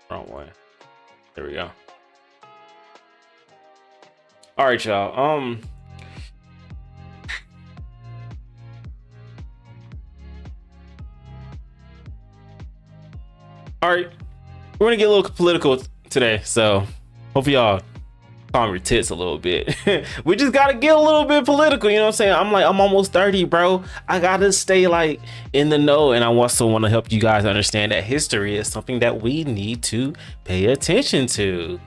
Wrong way. There we go. All right, y'all. All right, we're gonna get a little political today, so hope y'all calm your tits a little bit. We just gotta get a little bit political, you know what I'm saying? I'm almost 30, bro. I gotta stay like in the know, and I also want to help you guys understand that history is something that we need to pay attention to,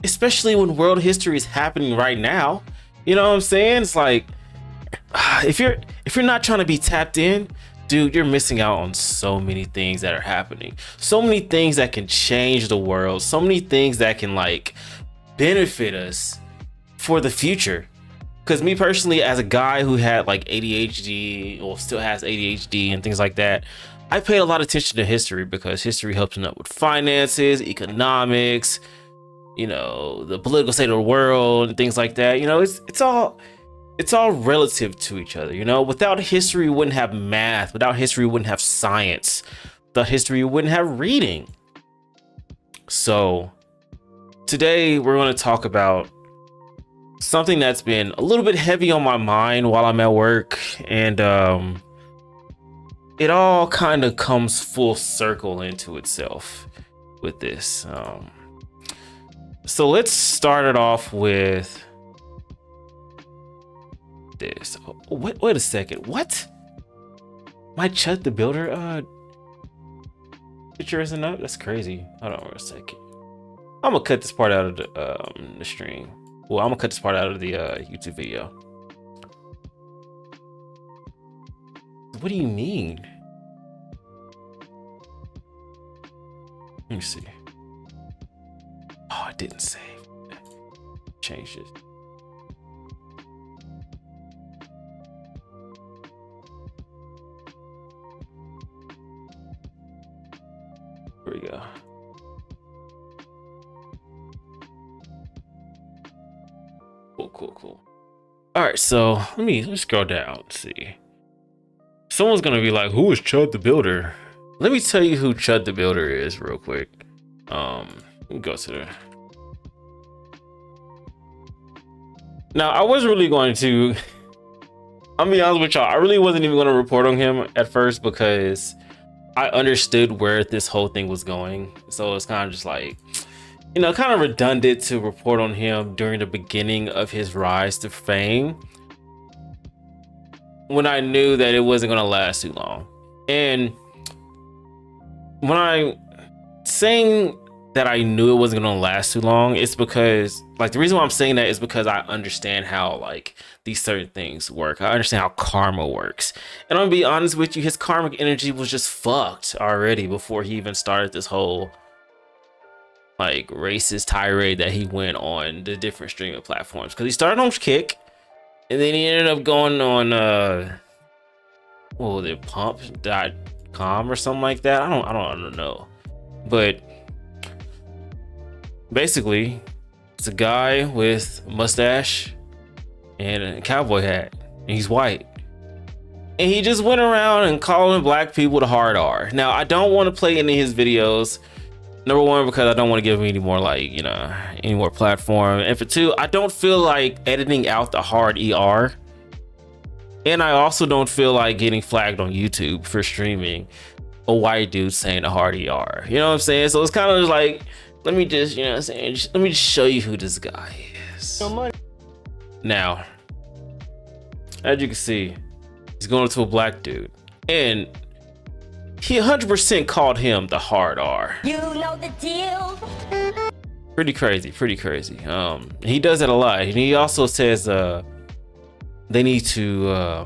especially when world history is happening right now. You know what I'm saying? It's like if you're not trying to be tapped in, dude, you're missing out on so many things that are happening, so many things that can change the world, so many things that can like benefit us for the future. Because me personally, as a guy who had like ADHD or still has ADHD and things like that, I paid a lot of attention to history because history helps me out with finances, economics, you know, the political state of the world and things like that. You know, it's all relative to each other. You know, without history, we wouldn't have math. Without history, we wouldn't have science. Without history, we wouldn't have reading. So today we're going to talk about something that's been a little bit heavy on my mind while I'm at work, and it all kind of comes full circle into itself with this. So let's start it off with this. Wait a second. What? My Chud the Builder picture isn't up? That's crazy. Hold on for a second. I'm gonna cut this part out of the stream. Well, I'm gonna cut this part out of the YouTube video. What do you mean? Let me see. Oh, I didn't save. Change this. Here we go. Cool. All right, so let me scroll down. Let's see. Someone's gonna be like, "Who is Chud the Builder?" Let me tell you who Chud the Builder is real quick. Let me go to the. Now, I was really going to. I'll be honest with y'all. I really wasn't even going to report on him at first because I understood where this whole thing was going. So it's kind of just like, you know, kind of redundant to report on him during the beginning of his rise to fame when I knew that it wasn't going to last too long. And when I'm saying that I knew it wasn't going to last too long, it's because, like, the reason why I'm saying that is because I understand how, like, these certain things work. I understand how karma works. And I'm gonna be honest with you, his karmic energy was just fucked already before he even started this whole like racist tirade that he went on the different streaming platforms. Because he started on Kick, and then he ended up going on what was it, pump.com or something like that. I don't know. But basically, it's a guy with a mustache and a cowboy hat, and he's white. And he just went around and calling black people the hard R. Now, I don't want to play any of his videos. Number one, because I don't want to give him any more, like, you know, any more platform. And for two, I don't feel like editing out the hard ER. And I also don't feel like getting flagged on YouTube for streaming a white dude saying the hard ER. You know what I'm saying? So it's kind of like, let me just, you know what I'm saying? Let me just show you who this guy is. Now, as you can see, he's going to a black dude. And he 100% called him the hard R. You know the deal. Pretty crazy. He does that a lot. And he also says they need to,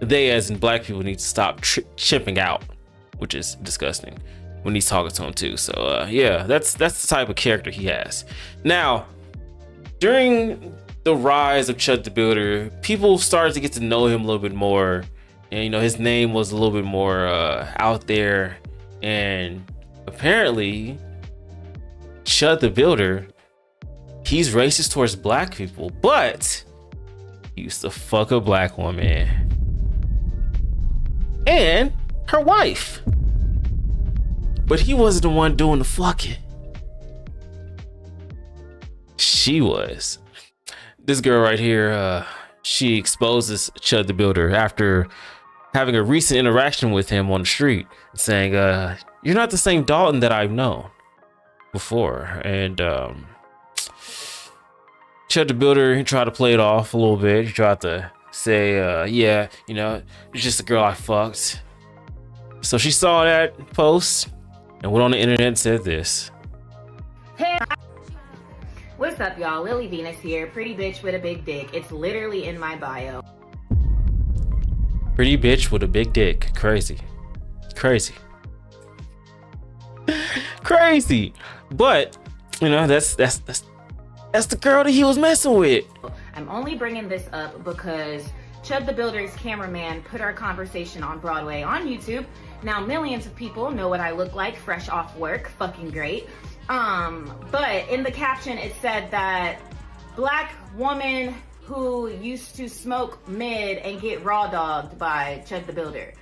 they as in black people need to stop chipping out, which is disgusting when he's talking to him too. So yeah, that's the type of character he has. Now, during the rise of Chud the Builder, people started to get to know him a little bit more. And, you know, his name was a little bit more out there. And apparently, Chud the Builder, he's racist towards black people, but he used to fuck a black woman and her wife. But he wasn't the one doing the fucking. She was. This girl right here, she exposes Chud the Builder after having a recent interaction with him on the street, saying, you're not the same Dalton that I've known before. And Chud the Builder, he tried to play it off a little bit. He tried to say, yeah, you know, it's just a girl I fucked. So she saw that post and went on the internet and said this. Hey, what's up, y'all? Lily Venus here, pretty bitch with a big dick. It's literally in my bio. Pretty bitch with a big dick. Crazy. Crazy. Crazy. But, you know, that's the girl that he was messing with. I'm only bringing this up because Chud the Builder's cameraman put our conversation on Broadway on YouTube. Now millions of people know what I look like fresh off work. Fucking great. But in the caption it said that black woman who used to smoke mid and get raw dogged by Chud the Builder.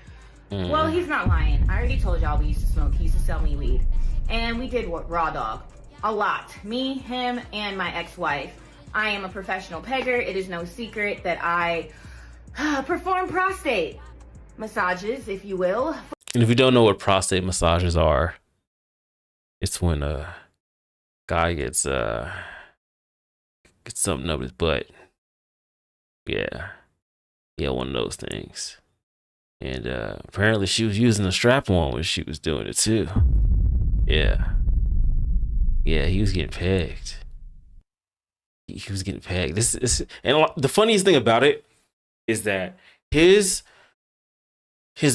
Well, he's not lying. I already told y'all we used to smoke. He used to sell me weed. And we did raw dog. A lot. Me, him, and my ex-wife. I am a professional pegger. It is no secret that I perform prostate massages, if you will. And if you don't know what prostate massages are, it's when a guy gets something up his butt. Yeah, one of those things. And apparently she was using a strap-on when she was doing it too. Yeah, he was getting pegged. He was getting pegged. This and the funniest thing about it is that his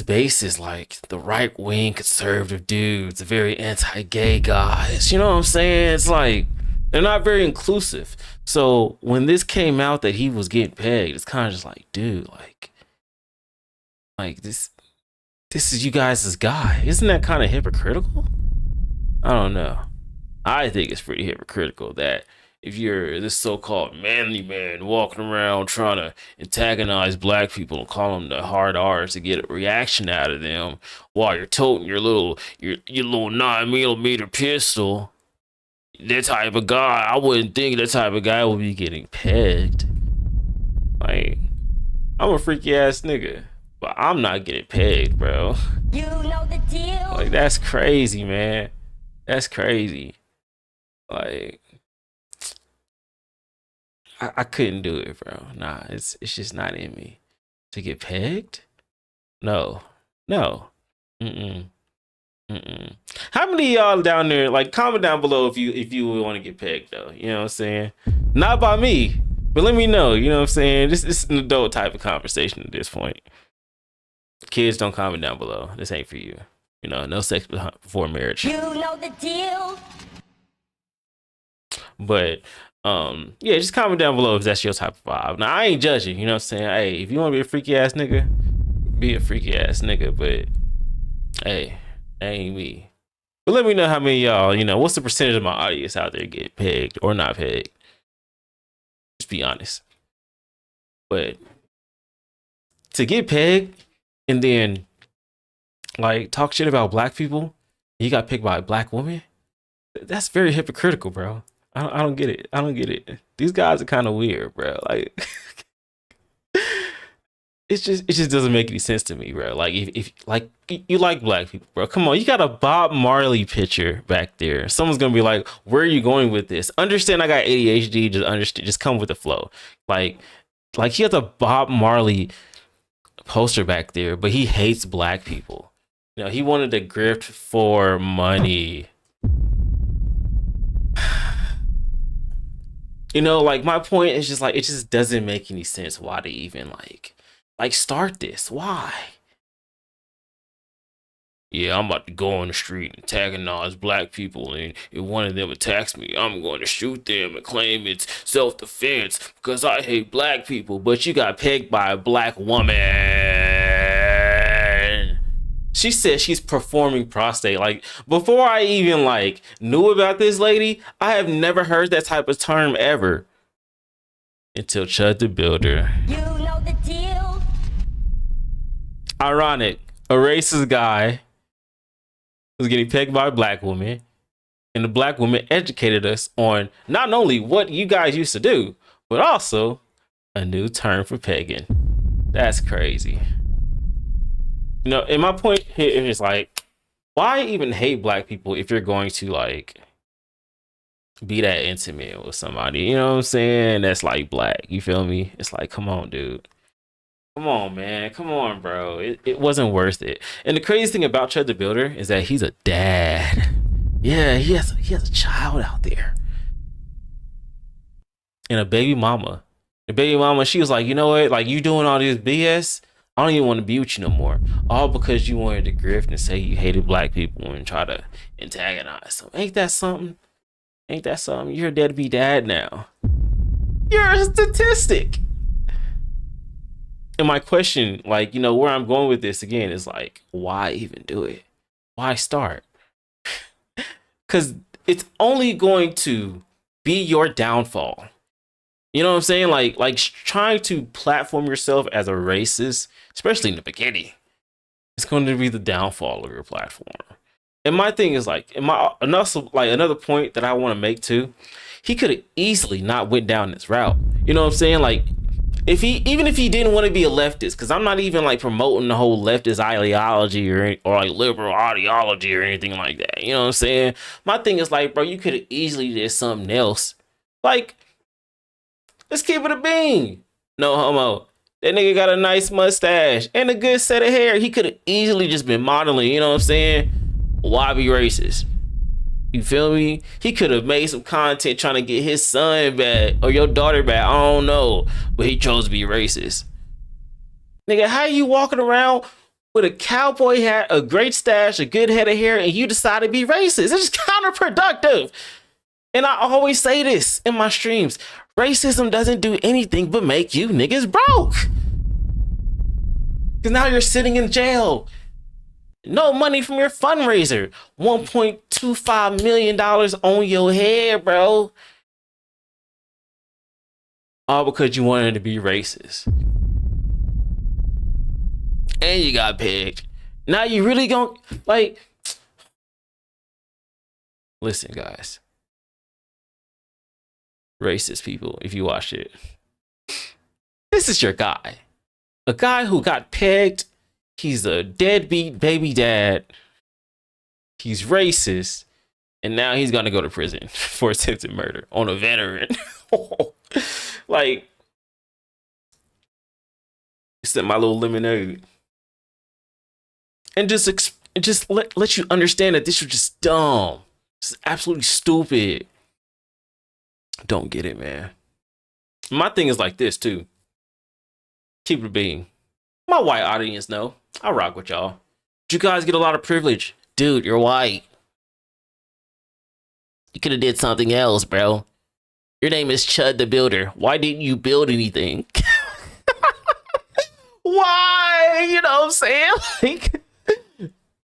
base is like the right-wing conservative dudes, the very anti-gay guys. You know what I'm saying? It's like they're not very inclusive. So when this came out that he was getting pegged, it's kind of just like, dude, like this is you guys' guy. Isn't that kind of hypocritical? I don't know. I think it's pretty hypocritical that if you're this so-called manly man walking around trying to antagonize black people and call them the hard R's to get a reaction out of them while you're toting your little 9mm pistol, that type of guy, I wouldn't think that type of guy would be getting pegged. Like, I'm a freaky ass nigga, but I'm not getting pegged, bro. You know the deal. Like, that's crazy, man. That's crazy. Like, I couldn't do it, bro. Nah, it's just not in me. To get pegged? No. Mm-mm. How many of y'all down there, like, comment down below if you would want to get pegged, though. You know what I'm saying? Not by me, but let me know. You know what I'm saying? This is an adult type of conversation at this point. Kids, don't comment down below. This ain't for you. You know, no sex before marriage. You know the deal. But yeah, just comment down below if that's your type of vibe. Now, I ain't judging, you know what I'm saying? Hey, if you want to be a freaky ass nigga, be a freaky ass nigga, but hey, that ain't me. But let me know how many of y'all, you know, what's the percentage of my audience out there get pegged or not pegged? Just be honest. But to get pegged and then like talk shit about black people, you got picked by a black woman, that's very hypocritical, bro. I don't get it. I don't get it. These guys are kind of weird, bro. Like, it just doesn't make any sense to me, bro. Like, if like you like black people, bro, come on. You got a Bob Marley picture back there. Someone's gonna be like, "Where are you going with this?" Understand, I got ADHD. Just come with the flow. Like he has a Bob Marley poster back there, but he hates black people. You know, he wanted to grift for money. You know, like, my point is just like, it just doesn't make any sense why they even like start this. Why? Yeah, I'm about to go on the street and antagonize black people, and if one of them attacks me, I'm going to shoot them and claim it's self-defense because I hate black people. But you got pegged by a black woman. She said she's performing prostate. Like, before I even like knew about this lady, I have never heard that type of term ever until Chud the Builder. You know the deal. Ironic, a racist guy was getting pegged by a black woman, And the black woman educated us on not only what you guys used to do, but also a new term for pegging. That's crazy. You know, and my point here is like, why even hate black people if you're going to like be that intimate with somebody? You know what I'm saying? That's like black. You feel me? It's like, come on, dude. Come on, man. Come on, bro. It wasn't worth it. And the crazy thing about Chud the Builder is that he's a dad. Yeah, he has a child out there. And a baby mama. The baby mama, she was like, you know what? Like, you doing all this BS? I don't even want to be with you no more. All because you wanted to grift and say you hated black people and try to antagonize them. Ain't that something? Ain't that something? You're a deadbeat dad now. You're a statistic. And my question, like, you know, where I'm going with this again is like, why even do it? Why start? Because it's only going to be your downfall. You know what I'm saying? Like trying to platform yourself as a racist, especially in the beginning, it's going to be the downfall of your platform. And my thing is like, another point that I want to make too, he could have easily not went down this route. You know what I'm saying? Like, even if he didn't want to be a leftist, because I'm not even like promoting the whole leftist ideology or like liberal ideology or anything like that. You know what I'm saying? My thing is like, bro, you could have easily did something else. Like, let's keep it a bean. No homo. That nigga got a nice mustache and a good set of hair. He could have easily just been modeling, you know what I'm saying? Why be racist? You feel me? He could have made some content trying to get his son back or your daughter back. I don't know. But he chose to be racist. Nigga, how you walking around with a cowboy hat, a great stash, a good head of hair, and you decide to be racist? It's just counterproductive. And I always say this in my streams. Racism doesn't do anything but make you niggas broke. Because now you're sitting in jail. No money from your fundraiser. $1.25 million on your head, bro. All because you wanted to be racist. And you got pegged. Now you really gon' like... Listen, guys. Racist people, if you watch it. This is your guy. A guy who got pegged. He's a deadbeat baby dad. He's racist. And now he's going to go to prison for attempted murder on a veteran. Like, except my little lemonade. And just let you understand that this was just dumb. It's absolutely stupid. Don't get it, man. My thing is like this, too. Keep it being. My white audience know. I rock with y'all. You guys get a lot of privilege. Dude, you're white. You could have did something else, bro. Your name is Chud the Builder. Why didn't you build anything? Why? You know what I'm saying? Like,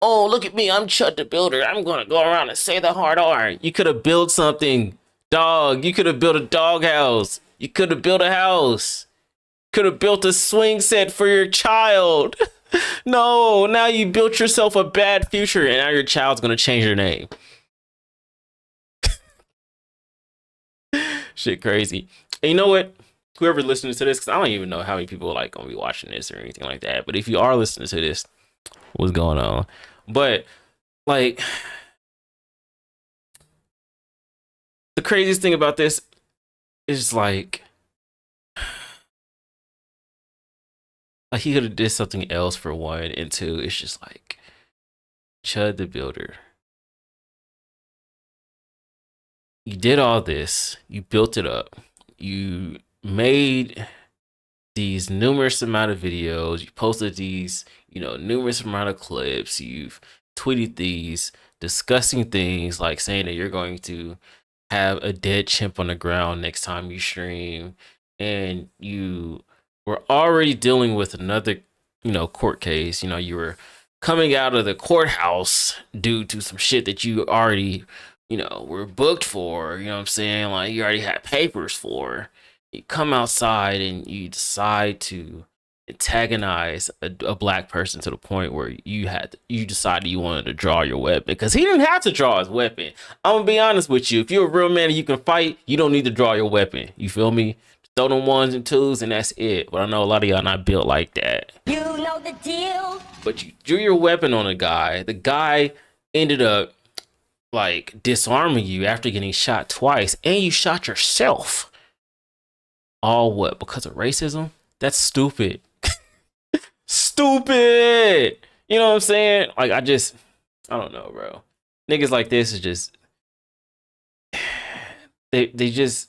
oh, look at me. I'm Chud the Builder. I'm going to go around and say the hard R. You could have built something. Dog, you could have built a doghouse. You could have built a house. Could have built a swing set for your child. No, now you built yourself a bad future and now your child's gonna change your name. Shit crazy. And you know what? Whoever listens to this, because I don't even know how many people like gonna be watching this or anything like that. But if you are listening to this, what's going on? But like, the craziest thing about this is like he could have did something else for one, and two, it's just like Chud the Builder. You did all this, you built it up, you made these numerous amount of videos, you posted these, you know, numerous amount of clips, you've tweeted these disgusting things like saying that you're going to have a dead chimp on the ground next time you stream, and you were already dealing with another, you know, court case. You know, you were coming out of the courthouse due to some shit that you already, you know, were booked for. You know what I'm saying? Like, you already had papers for. You come outside and you decide to antagonize a black person to the point where you decided you wanted to draw your weapon, because he didn't have to draw his weapon. I'm gonna be honest with you. If you're a real man and you can fight, you don't need to draw your weapon. You feel me? Throw them ones and twos and that's it. But I know a lot of y'all not built like that. You know the deal. But you drew your weapon on a guy. The guy ended up like disarming you after getting shot twice, and you shot yourself. All what? Because of racism? That's stupid. Stupid. You know what I'm saying? Like, I don't know, bro. Niggas like this is just they just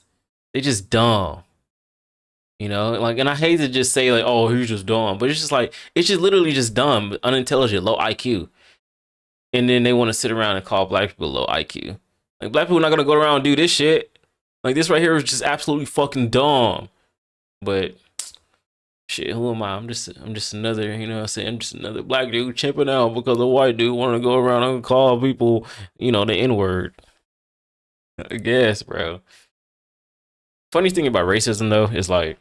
dumb. You know, like, and I hate to just say like, oh, he's just dumb, but it's just like, it's just literally just dumb, unintelligent, low IQ. And then they want to sit around and call black people low IQ. Like, black people are not gonna go around and do this shit. Like, this right here is just absolutely fucking dumb. But shit, who am I? I'm just another, you know what I'm saying? I'm just another black dude chimping out because a white dude want to go around and call people, you know, the N-word. I guess, bro. Funny thing about racism though is like,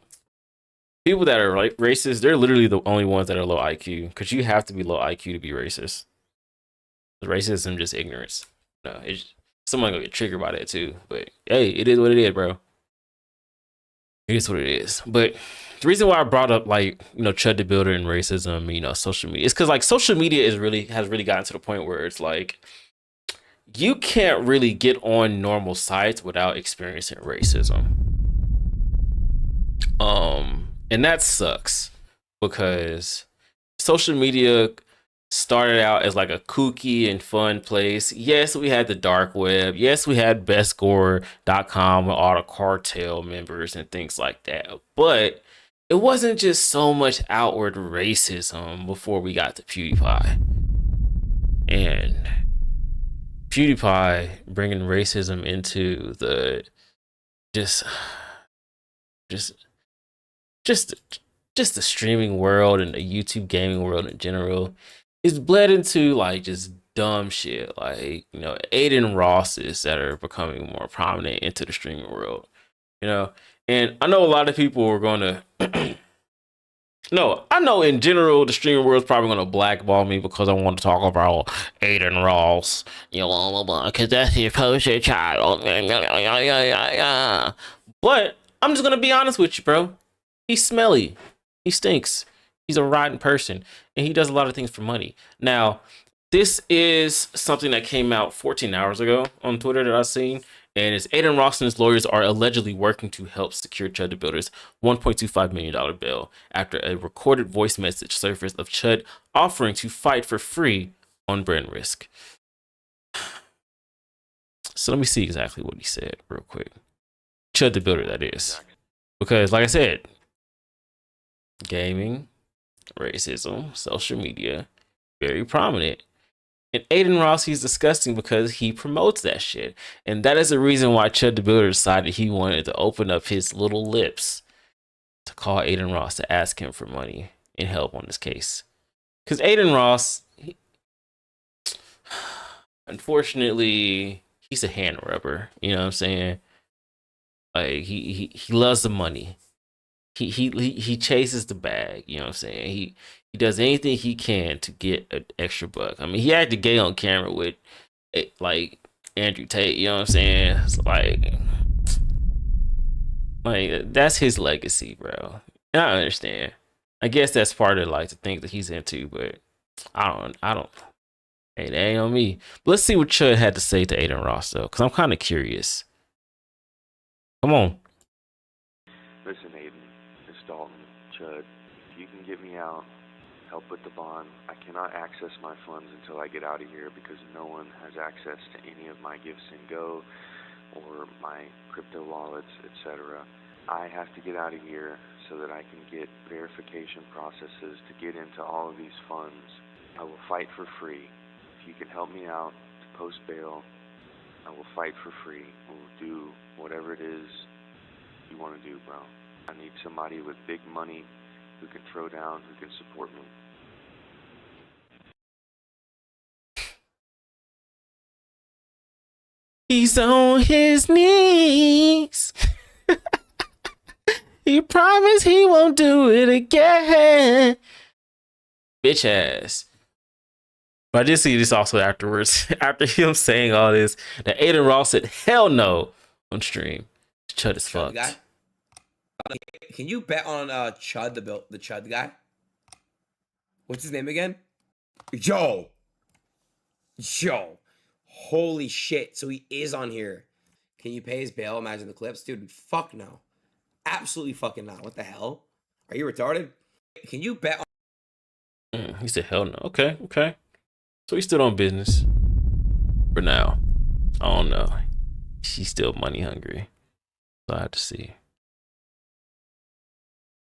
people that are like racist, they're literally the only ones that are low IQ, because you have to be low IQ to be racist. Racism just ignorance. No, it's someone gonna get triggered by that too. But hey, it is what it is, bro. It is what it is. But the reason why I brought up, like, you know, Chud the Builder and racism, you know, social media, is because like social media has really gotten to the point where it's like, you can't really get on normal sites without experiencing racism. And that sucks, because social media started out as like a kooky and fun place. Yes, we had the dark web. Yes, we had bestscore.com with all the cartel members and things like that. But it wasn't just so much outward racism before we got to PewDiePie. And PewDiePie bringing racism into the just the streaming world and the YouTube gaming world in general, is bled into like just dumb shit, like, you know, Aiden Rosses that are becoming more prominent into the streaming world, you know. And I know a lot of people are going to no, I know in general the streaming world is probably going to blackball me because I want to talk about Aiden Ross, you know, because that's your poster child. But I'm just going to be honest with you, bro. He's smelly. He stinks. He's a rotten person, and he does a lot of things for money. Now, this is something that came out 14 hours ago on Twitter that I've seen, and it's Aiden Ross and his lawyers are allegedly working to help secure Chud the Builder's $1.25 million bail after a recorded voice message surfaced of Chud offering to fight for free on brand risk. So let me see exactly what he said real quick. Chud the Builder, that is. Because, like I said, gaming, racism, social media, very prominent. And Aiden Ross, he's disgusting because he promotes that shit. And that is the reason why Chud the Builder decided he wanted to open up his little lips to call Aiden Ross to ask him for money and help on this case. Because Aiden Ross, unfortunately, he's a hand rubber. You know what I'm saying? Like, he loves the money. He chases the bag, you know what I'm saying? He does anything he can to get an extra buck. I mean, he acted gay on camera with like Andrew Tate, you know what I'm saying? It's like that's his legacy, bro. And I understand. I guess that's part of like the thing that he's into, but I don't. Hey, that ain't on me. But let's see what Chud had to say to Aiden Ross though, because I'm kind of curious. Come on. Listen, Aiden, it's Dalton, Chud. If you can get me out, help with the bond. I cannot access my funds until I get out of here because no one has access to any of my Gifts and Go or my crypto wallets, etc. I have to get out of here so that I can get verification processes to get into all of these funds. I will fight for free. If you can help me out to post bail, I will fight for free. We'll do whatever it is you want to do, bro. I need somebody with big money who can throw down, who can support me. He's on his knees. He promised he won't do it again. Bitch ass. But I did see this also afterwards. After him saying all this, that Aiden Ross said, hell no, on stream. Chud is fucked. Guy? Can you bet on Chud, the Chud guy? What's his name again? Yo. Holy shit. So he is on here. Can you pay his bail? Imagine the clips. Dude, fuck no. Absolutely fucking not. What the hell? Are you retarded? Can you bet on... He said, hell no. Okay. So he's still on business. For now. I don't know. She's still money hungry. So I have to see.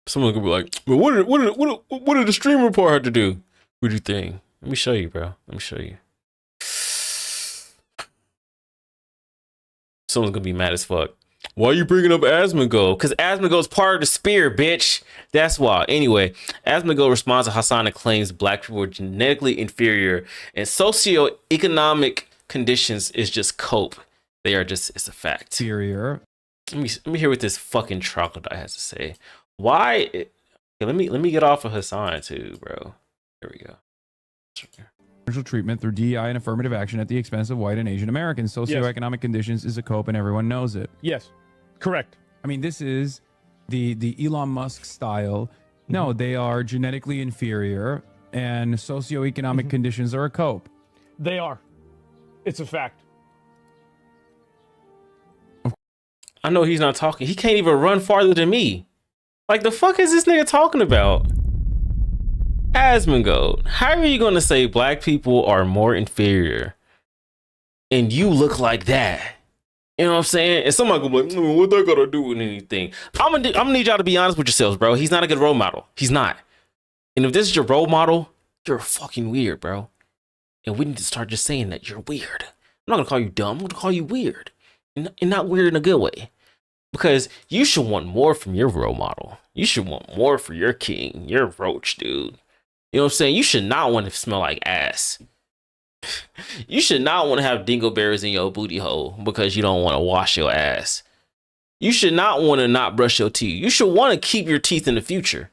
Someone could be like, well, what did the stream report have to do with your thing? Let me show you, bro. Let me show you. Someone's gonna be mad as fuck. Why are you bringing up Asmongold? Because Asmongold's part of the spear, bitch. That's why. Anyway, Asmongold responds to Hassan and claims black people are genetically inferior and socioeconomic conditions is just cope. They are just, it's a fact. Inferior. Let me hear what this fucking troglodyte has to say. Why? Okay, let me get off of Hassan too, bro. There we go. Commercial treatment through DEI and affirmative action at the expense of white and Asian Americans. Socioeconomic conditions is a cope and everyone knows it. Yes, correct. I mean, this is the Elon Musk style. No, they are genetically inferior and socioeconomic conditions are a cope. They are. It's a fact. I know he's not talking. He can't even run farther than me. Like, the fuck is this nigga talking about? Asmongold, how are you gonna say black people are more inferior and you look like that? You know what I'm saying? And somebody gonna be like, what that gotta do with anything? I'm gonna need y'all to be honest with yourselves, bro. He's not a good role model. He's not. And if this is your role model, you're fucking weird, bro. And we need to start just saying that you're weird. I'm not gonna call you dumb. I'm gonna call you weird, and not weird in a good way. Because you should want more from your role model. You should want more for your king, your roach, dude. You know what I'm saying? You should not want to smell like ass. You should not want to have dingleberries in your booty hole because you don't want to wash your ass. You should not want to not brush your teeth. You should want to keep your teeth in the future.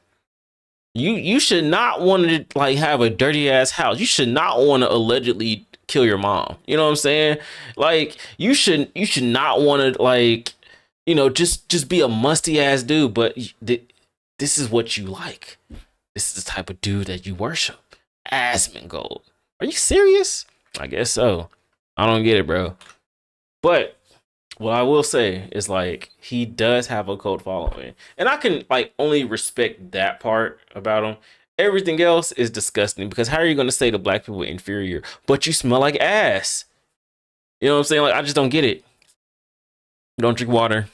You should not want to like have a dirty ass house. You should not want to allegedly kill your mom. You know what I'm saying? Like you should not want to like, you know, just be a musty ass dude, but this is what you like. This is the type of dude that you worship. Asmongold. Are you serious? I guess so. I don't get it, bro. But what I will say is like he does have a cult following. And I can like only respect that part about him. Everything else is disgusting because how are you gonna say the black people are inferior, but you smell like ass? You know what I'm saying? Like I just don't get it. You don't drink water.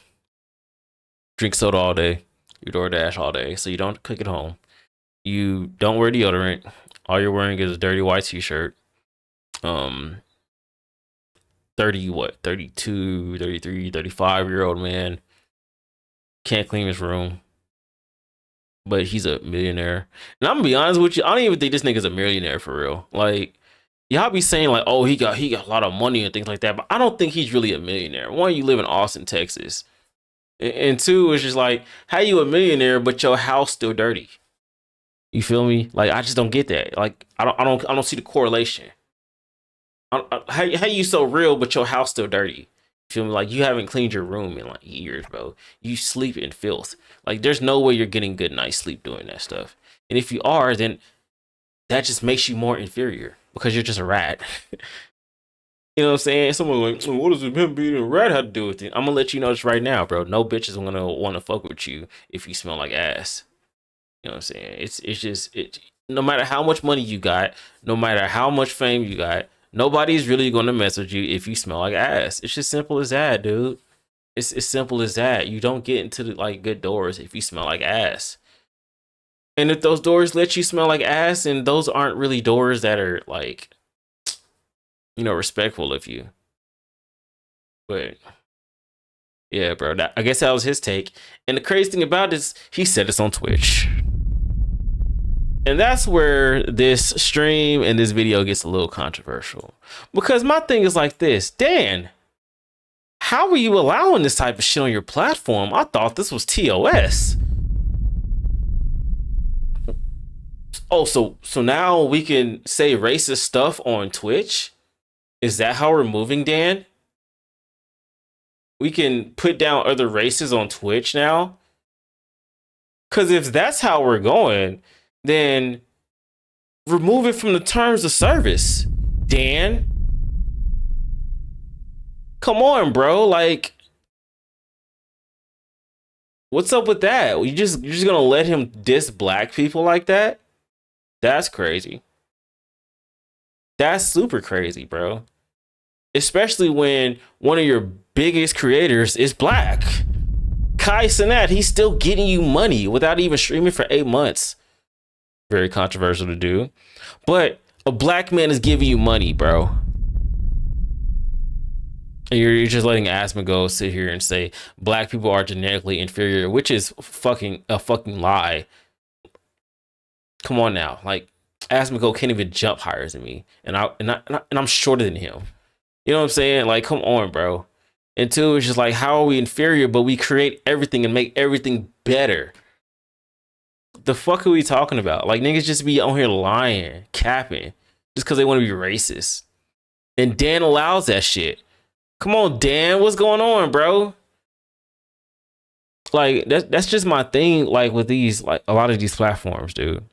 Drink soda all day. You DoorDash all day, so you don't cook at home. You don't wear deodorant. All you're wearing is a dirty white t-shirt. 32, 33, 35-year-old man. Can't clean his room. But he's a millionaire. And I'm gonna be honest with you, I don't even think this nigga's a millionaire for real. Like, y'all be saying like, oh, he got a lot of money and things like that, but I don't think he's really a millionaire. One, you live in Austin, Texas. And two, it's just like, how you a millionaire but your house still dirty? You feel me? Like I just don't get that. Like I don't see the correlation. How you so real but your house still dirty? You feel me? Like you haven't cleaned your room in like years, bro. You sleep in filth. Like there's no way you're getting good night's sleep doing that stuff. And if you are, then that just makes you more inferior because you're just a rat. You know what I'm saying? Someone like, what does him being a rat have to do with it? I'm gonna let you know this right now, bro. No bitch is gonna want to fuck with you if you smell like ass. You know what I'm saying? It's just no matter how much money you got, no matter how much fame you got, nobody's really gonna mess with you if you smell like ass. It's just simple as that, dude. It's as simple as that. You don't get into the like good doors if you smell like ass. And if those doors let you smell like ass, and those aren't really doors that are like, you know, respectful of you. But yeah, bro, I guess that was his take. And the crazy thing about this, he said this on Twitch. And that's where this stream and this video gets a little controversial. Because my thing is like this, Dan, How are you allowing this type of shit on your platform? I thought this was TOS. Oh, so now we can say racist stuff on Twitch? Is that how we're moving, Dan? We can put down other races on Twitch now? Because if that's how we're going, then remove it from the terms of service, Dan. Come on, bro. Like, what's up with that? You're just gonna let him diss black people like that? That's crazy. That's super crazy, bro. Especially when one of your biggest creators is black. Kai Cenat, he's still getting you money without even streaming for 8 months. Very controversial to do. But a black man is giving you money, bro. And you're just letting Asmongold sit here and say black people are genetically inferior, which is a fucking lie. Come on now. Like, Asmongold can't even jump higher than me. And I'm shorter than him. You know what I'm saying? Like, come on, bro. And two, it's just like, how are we inferior, but we create everything and make everything better? The fuck are we talking about? Like, niggas just be on here lying, capping, just because they want to be racist. And Dan allows that shit. Come on, Dan, what's going on, bro? Like, that's just my thing, like, with these, like, a lot of these platforms, dude.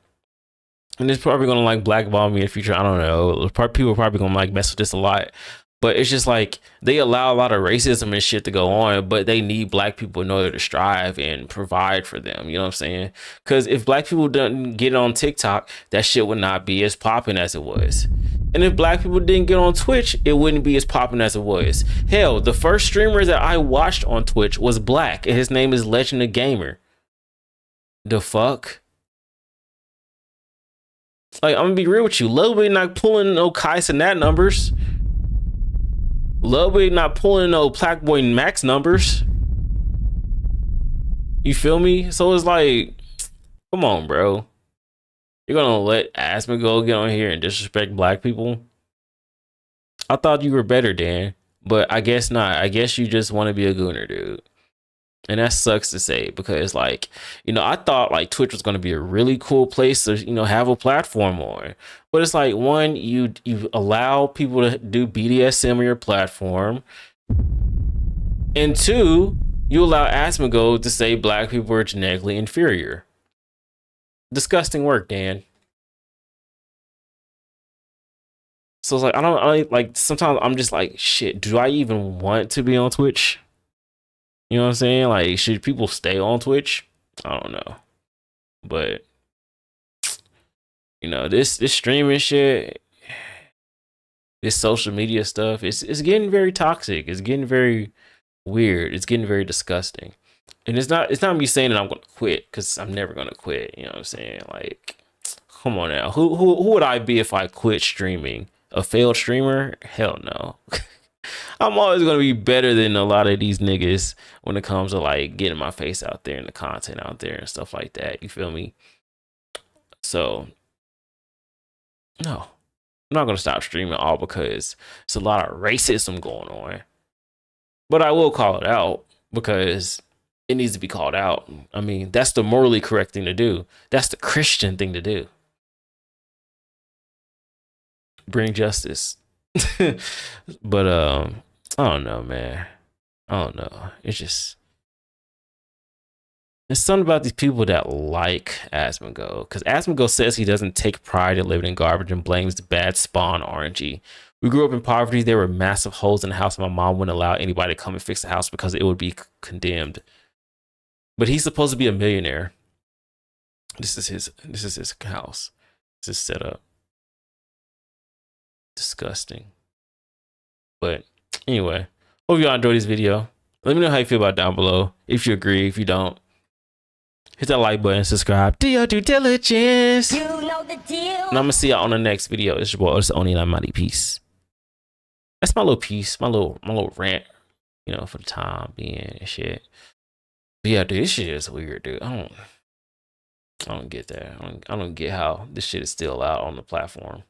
And it's probably gonna, like, blackball me in the future. I don't know. People are probably gonna, like, mess with this a lot. But it's just like they allow a lot of racism and shit to go on, but they need black people in order to strive and provide for them. You know what I'm saying? Because if black people didn't get on TikTok, that shit would not be as popping as it was. And if black people didn't get on Twitch, it wouldn't be as popping as it was. Hell, the first streamer that I watched on Twitch was black, and his name is Legend of Gamer. The fuck? Like, I'm gonna be real with you. Lil Baby not pulling no Kai Cenat numbers. Lil Baby not pulling no Black Boy Max numbers. You feel me? So it's like, come on, bro. You're gonna let Asmongold get on here and disrespect black people? I thought you were better, Dan. But I guess not. I guess you just want to be a gooner, dude. And that sucks to say, because, like, you know, I thought like Twitch was going to be a really cool place to, you know, have a platform on. But it's like, one, you allow people to do BDSM on your platform. And two, you allow Asmongold to say black people are genetically inferior. Disgusting work, Dan. So it's like, I like, sometimes I'm just like, shit, do I even want to be on Twitch? You know what I'm saying? Like, should people stay on Twitch? I don't know. But, you know, this streaming shit, this social media stuff, it's getting very toxic. It's getting very weird. It's getting very disgusting. And it's not me saying that I'm gonna quit, because I'm never gonna quit. You know what I'm saying? Like, come on now. Who would I be if I quit streaming? A failed streamer? Hell no. I'm always going to be better than a lot of these niggas when it comes to, like, getting my face out there and the content out there and stuff like that. You feel me? So, no. I'm not going to stop streaming all because it's a lot of racism going on. But I will call it out because it needs to be called out. I mean, that's the morally correct thing to do. That's the Christian thing to do. Bring justice. But I don't know, man. I don't know. It's just, there's something about these people that like Asmongold, because Asmongold says he doesn't take pride in living in garbage and blames the bad spawn RNG. We grew up in poverty. There were massive holes in the house, and my mom wouldn't allow anybody to come and fix the house because it would be condemned. But he's supposed to be a millionaire. This is his house. This is set up. Disgusting. But anyway, hope y'all enjoyed this video. Let me know how you feel about it down below. If you agree, if you don't, hit that like button, subscribe, do your due diligence. You know the deal. And I'm gonna see y'all on the next video. It's your boy, it's Oni, and I'm Mighty. Peace. That's my little piece, my little rant, you know, for the time being and shit. But yeah, dude, this shit is weird, dude. I don't get that. I don't get how this shit is still out on the platform.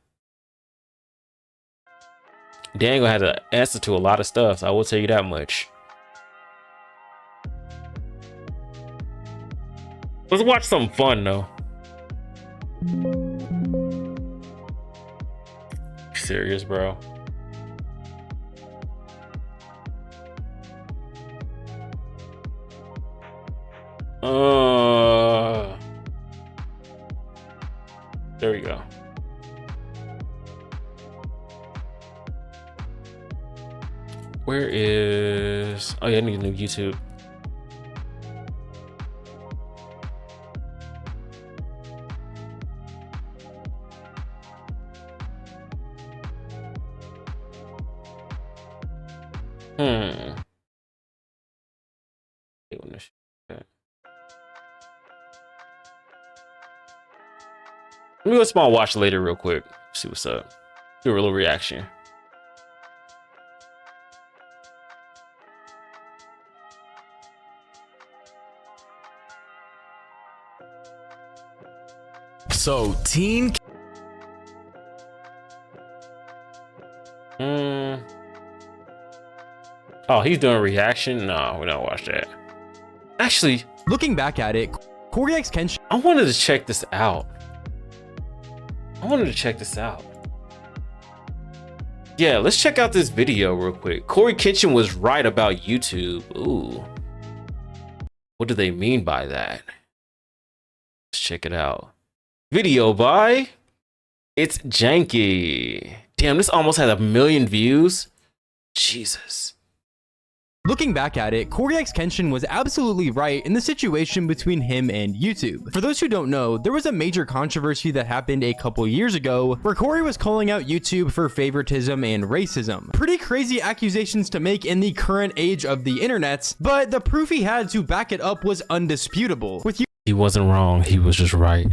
Dan gonna have to answer to a lot of stuff, so I will tell you that much. Let's watch something fun though. Serious, bro. There we go. Where is... Oh yeah, I need a new YouTube. Let me go small watch later real quick. See what's up. Do a little reaction. So, teen. Oh, he's doing a reaction? No, we don't watch that. Actually, Looking back at it, Corey X Kenshin. I wanted to check this out. Yeah, let's check out this video real quick. Corey Kenshin was right about YouTube. Ooh. What do they mean by that? Let's check it out. Video by It's Janky. Damn, this almost had 1 million views. Jesus. Looking back at it, Corey X Kenshin was absolutely right in the situation between him and YouTube. For those who don't know, there was a major controversy that happened a couple years ago where Corey was calling out YouTube for favoritism and racism. Pretty crazy accusations to make in the current age of the internet, but the proof he had to back it up was undisputable. He wasn't wrong, he was just right.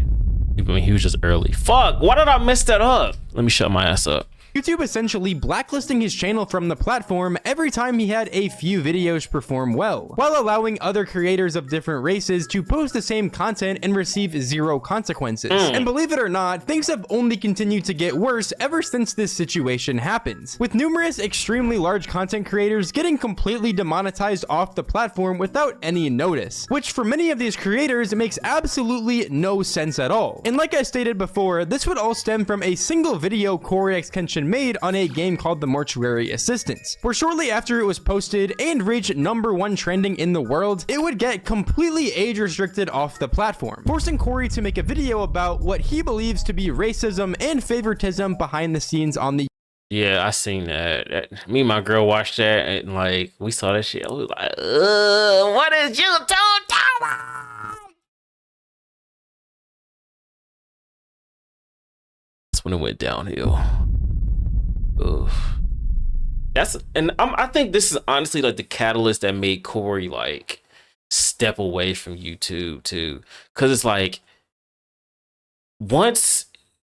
I mean, he was just early. Fuck, why did I mess that up? Let me shut my ass up. YouTube essentially blacklisting his channel from the platform every time he had a few videos perform well, while allowing other creators of different races to post the same content and receive zero consequences. And believe it or not, things have only continued to get worse ever since this situation happened, with numerous extremely large content creators getting completely demonetized off the platform without any notice, which for many of these creators makes absolutely no sense at all. And like I stated before, this would all stem from a single video Corey X Kenshin made on a game called The Mortuary Assistant, where shortly after it was posted and reached #1 trending in the world, it would get completely age restricted off the platform, forcing Corey to make a video about what he believes to be racism and favoritism behind the scenes on the... Yeah, I seen that. Me and my girl watched that and like we saw that shit. I was like, what is YouTube doing? That's when it went downhill. Oof. I think this is honestly like the catalyst that made Corey like step away from YouTube too, because it's like once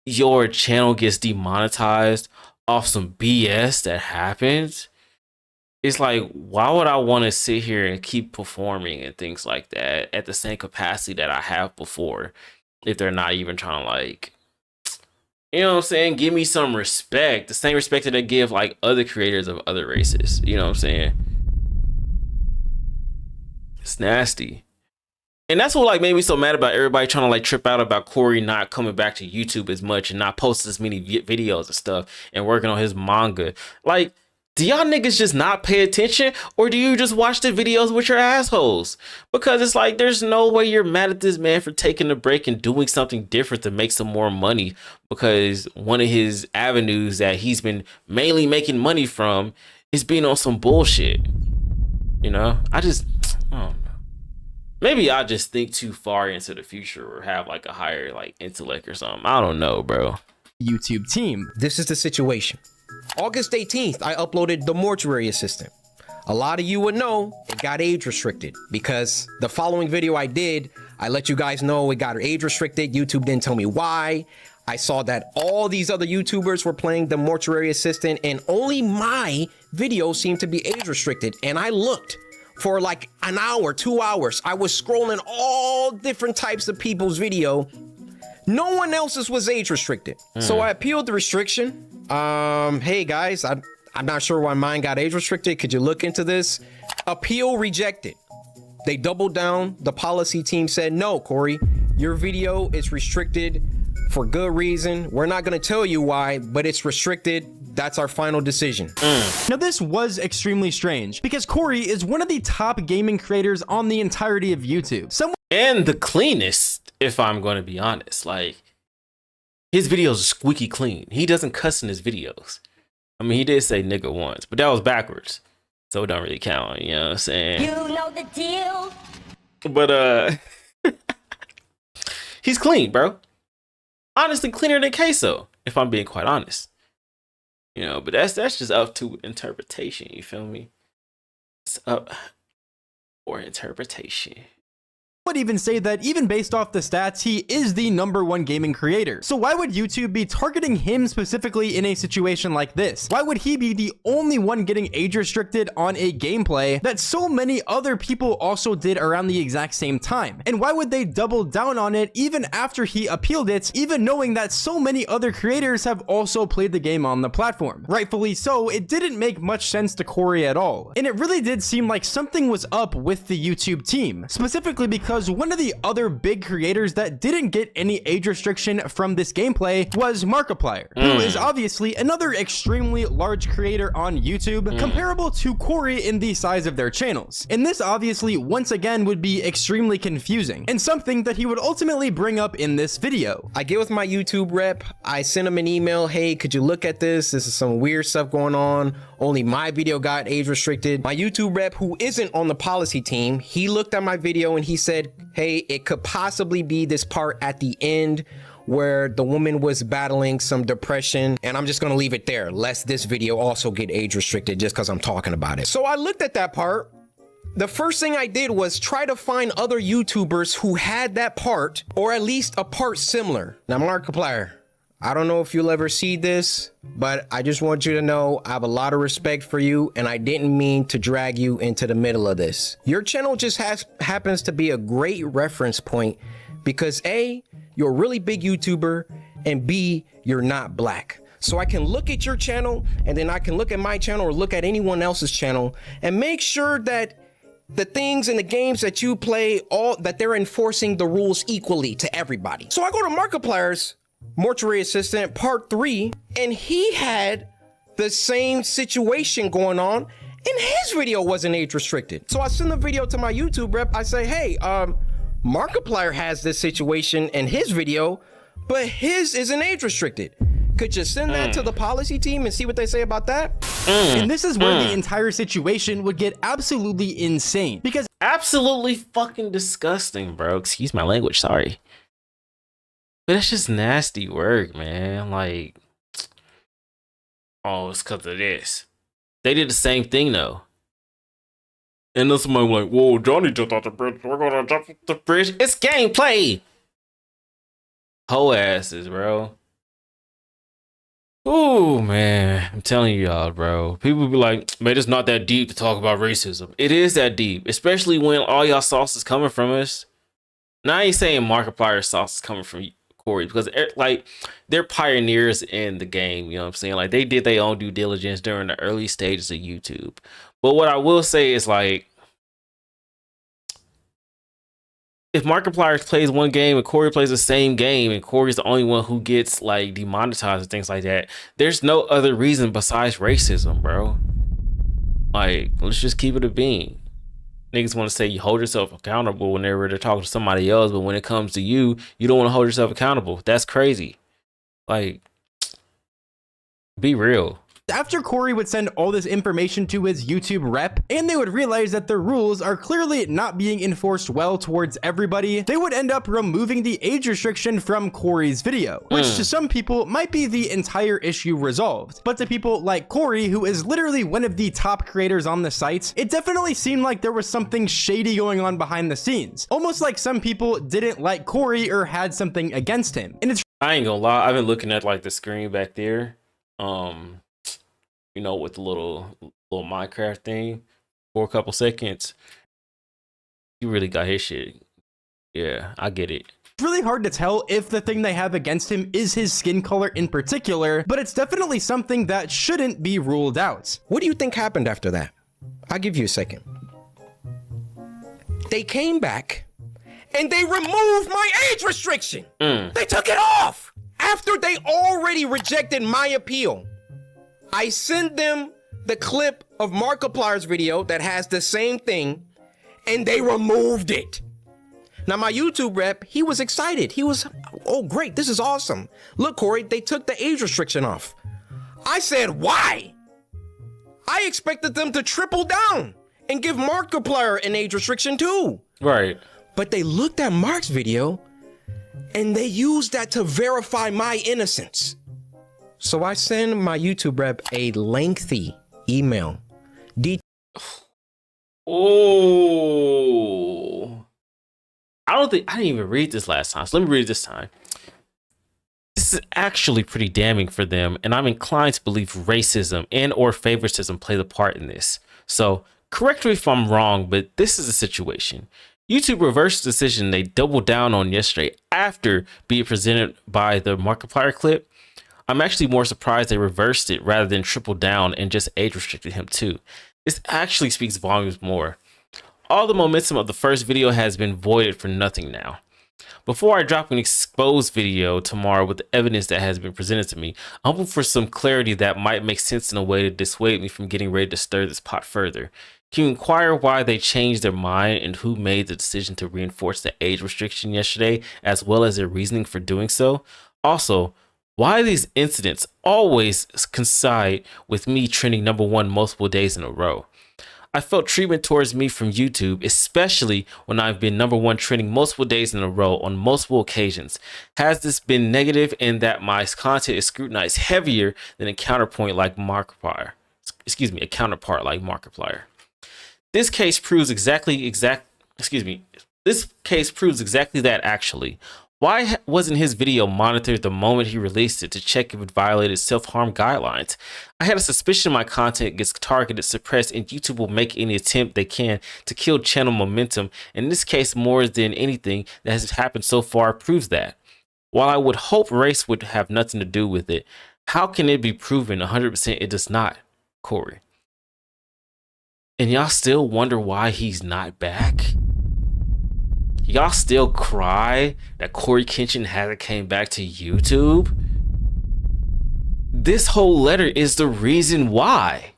your channel gets demonetized off some BS that happens, it's like, why would I want to sit here and keep performing and things like that at the same capacity that I have before if they're not even trying to like, you know what I'm saying, give me some respect, the same respect that they give like other creators of other races. You know what I'm saying? It's nasty. And that's what like made me so mad about everybody trying to like trip out about Corey not coming back to YouTube as much and not posting as many videos and stuff and working on his manga. Like, do y'all niggas just not pay attention, or do you just watch the videos with your assholes? Because it's like, there's no way you're mad at this man for taking a break and doing something different to make some more money, because one of his avenues that he's been mainly making money from is being on some bullshit. You know, I don't know. Maybe I just think too far into the future or have like a higher like intellect or something. I don't know, bro. YouTube team. This is the situation. August 18th, I uploaded The Mortuary Assistant. A lot of you would know it got age restricted because the following video I did, I let you guys know it got age restricted. YouTube didn't tell me why. I saw that all these other YouTubers were playing The Mortuary Assistant and only my video seemed to be age restricted. And I looked for like an hour, 2 hours. I was scrolling all different types of people's video. No one else's was age restricted. So I appealed the restriction. Hey guys, I'm not sure why mine got age restricted. Could you look into this? Appeal rejected. They doubled down. The policy team said, no, Corey, your video is restricted for good reason. We're not going to tell you why, but it's restricted. That's our final decision. Now, this was extremely strange because Corey is one of the top gaming creators on the entirety of YouTube. And the cleanest, if I'm going to be honest. Like, his videos are squeaky clean. He doesn't cuss in his videos. I mean, he did say nigga once, but that was backwards. So it don't really count, you know what I'm saying? You know the deal. But, he's clean, bro. Honestly, cleaner than Queso, if I'm being quite honest. You know, but that's just up to interpretation, you feel me? It's up for interpretation. Would even say that even based off the stats, he is the #1 gaming creator. So why would YouTube be targeting him specifically in a situation like this? Why would he be the only one getting age restricted on a gameplay that so many other people also did around the exact same time? And why would they double down on it even after he appealed it, even knowing that so many other creators have also played the game on the platform? Rightfully so, it didn't make much sense to Corey at all. And it really did seem like something was up with the YouTube team, specifically because one of the other big creators that didn't get any age restriction from this gameplay was Markiplier, who is obviously another extremely large creator on YouTube, comparable to Corey in the size of their channels. And this obviously once again would be extremely confusing and something that he would ultimately bring up in this video. I get with my YouTube rep. I send him an email. Hey, could you look at this? This is some weird stuff going on. Only my video got age restricted. My YouTube rep, who isn't on the policy team, he looked at my video and he said, hey, it could possibly be this part at the end where the woman was battling some depression, and I'm just gonna leave it there, lest this video also get age restricted just because I'm talking about it. So I looked at that part. The first thing I did was try to find other YouTubers who had that part, or at least a part similar. Now, Markiplier, I don't know if you'll ever see this, but I just want you to know I have a lot of respect for you, and I didn't mean to drag you into the middle of this. Your channel just happens to be a great reference point because A, you're a really big YouTuber, and B, you're not black. So I can look at your channel, and then I can look at my channel or look at anyone else's channel and make sure that the things and the games that you play, that they're enforcing the rules equally to everybody. So I go to Markiplier's Mortuary Assistant Part 3, and he had the same situation going on, and his video wasn't age restricted. So I send the video to my YouTube rep. I say, hey, Markiplier has this situation in his video, but his isn't age restricted. Could you send that to the policy team and see what they say about that? And this is where the entire situation would get absolutely insane, because absolutely fucking disgusting, bro. Excuse my language, sorry. But it's just nasty work, man. Like, oh, it's because of this. They did the same thing, though. And then somebody was like, whoa, Johnny jumped off the bridge. We're going to jump off the bridge. It's gameplay. Hoe asses, bro. Oh, man. I'm telling y'all, bro. People be like, man, it's not that deep to talk about racism. It is that deep, especially when all y'all sauce is coming from us. Now, I ain't saying Markiplier's sauce is coming from Corey, because like they're pioneers in the game, you know what I'm saying? Like they did their own due diligence during the early stages of YouTube. But what I will say is, like, if Markiplier plays one game and Corey plays the same game and Corey's the only one who gets like demonetized and things like that, there's no other reason besides racism, bro. Like, let's just keep it a bean. Niggas want to say you hold yourself accountable whenever they're talking to somebody else, but when it comes to you, you don't want to hold yourself accountable. That's crazy. Like, be real. After Corey would send all this information to his YouTube rep, and they would realize that the rules are clearly not being enforced well towards everybody, they would end up removing the age restriction from Corey's video, which to some people might be the entire issue resolved. But to people like Corey, who is literally one of the top creators on the site, it definitely seemed like there was something shady going on behind the scenes. Almost like some people didn't like Corey or had something against him. And it's, I ain't gonna lie, I've been looking at like the screen back there. You know, with the little Minecraft thing for a couple seconds. He really got his shit. Yeah, I get it. It's really hard to tell if the thing they have against him is his skin color in particular, but it's definitely something that shouldn't be ruled out. What do you think happened after that? I'll give you a second. they came back and they removed my age restriction. They took it off after they already rejected my appeal. I sent them the clip of Markiplier's video that has the same thing, and they removed it. Now, my YouTube rep, he was excited. He was, oh, great, this is awesome. Look, Corey, they took the age restriction off. I said, why? I expected them to triple down and give Markiplier an age restriction too. Right. But they looked at Mark's video and they used that to verify my innocence. So I sent my YouTube rep a lengthy email. Oh. I didn't even read this last time. So let me read it this time. This is actually pretty damning for them, and I'm inclined to believe racism and or favoritism played a part in this. So correct me if I'm wrong, but this is the situation. YouTube reversed the decision they doubled down on yesterday after being presented by the Markiplier clip. I'm actually more surprised they reversed it rather than triple down and just age restricted him too. This actually speaks volumes more. All the momentum of the first video has been voided for nothing now. Before I drop an exposed video tomorrow with the evidence that has been presented to me, I'm hoping for some clarity that might make sense in a way to dissuade me from getting ready to stir this pot further. Can you inquire why they changed their mind and who made the decision to reinforce the age restriction yesterday, as well as their reasoning for doing so? Also, why these incidents always coincide with me trending #1 multiple days in a row? I felt treatment towards me from YouTube, especially when I've been #1 trending multiple days in a row on multiple occasions. Has this been negative in that my content is scrutinized heavier than a counterpart like Markiplier? This case proves exactly that actually. Why wasn't his video monitored the moment he released it to check if it violated self-harm guidelines? I had a suspicion my content gets targeted, suppressed, and YouTube will make any attempt they can to kill channel momentum. In this case, more than anything that has happened so far proves that. While I would hope race would have nothing to do with it, how can it be proven 100% it does not, Corey? And y'all still wonder why he's not back? Y'all still cry that Corey Kenshin hasn't came back to YouTube? This whole letter is the reason why.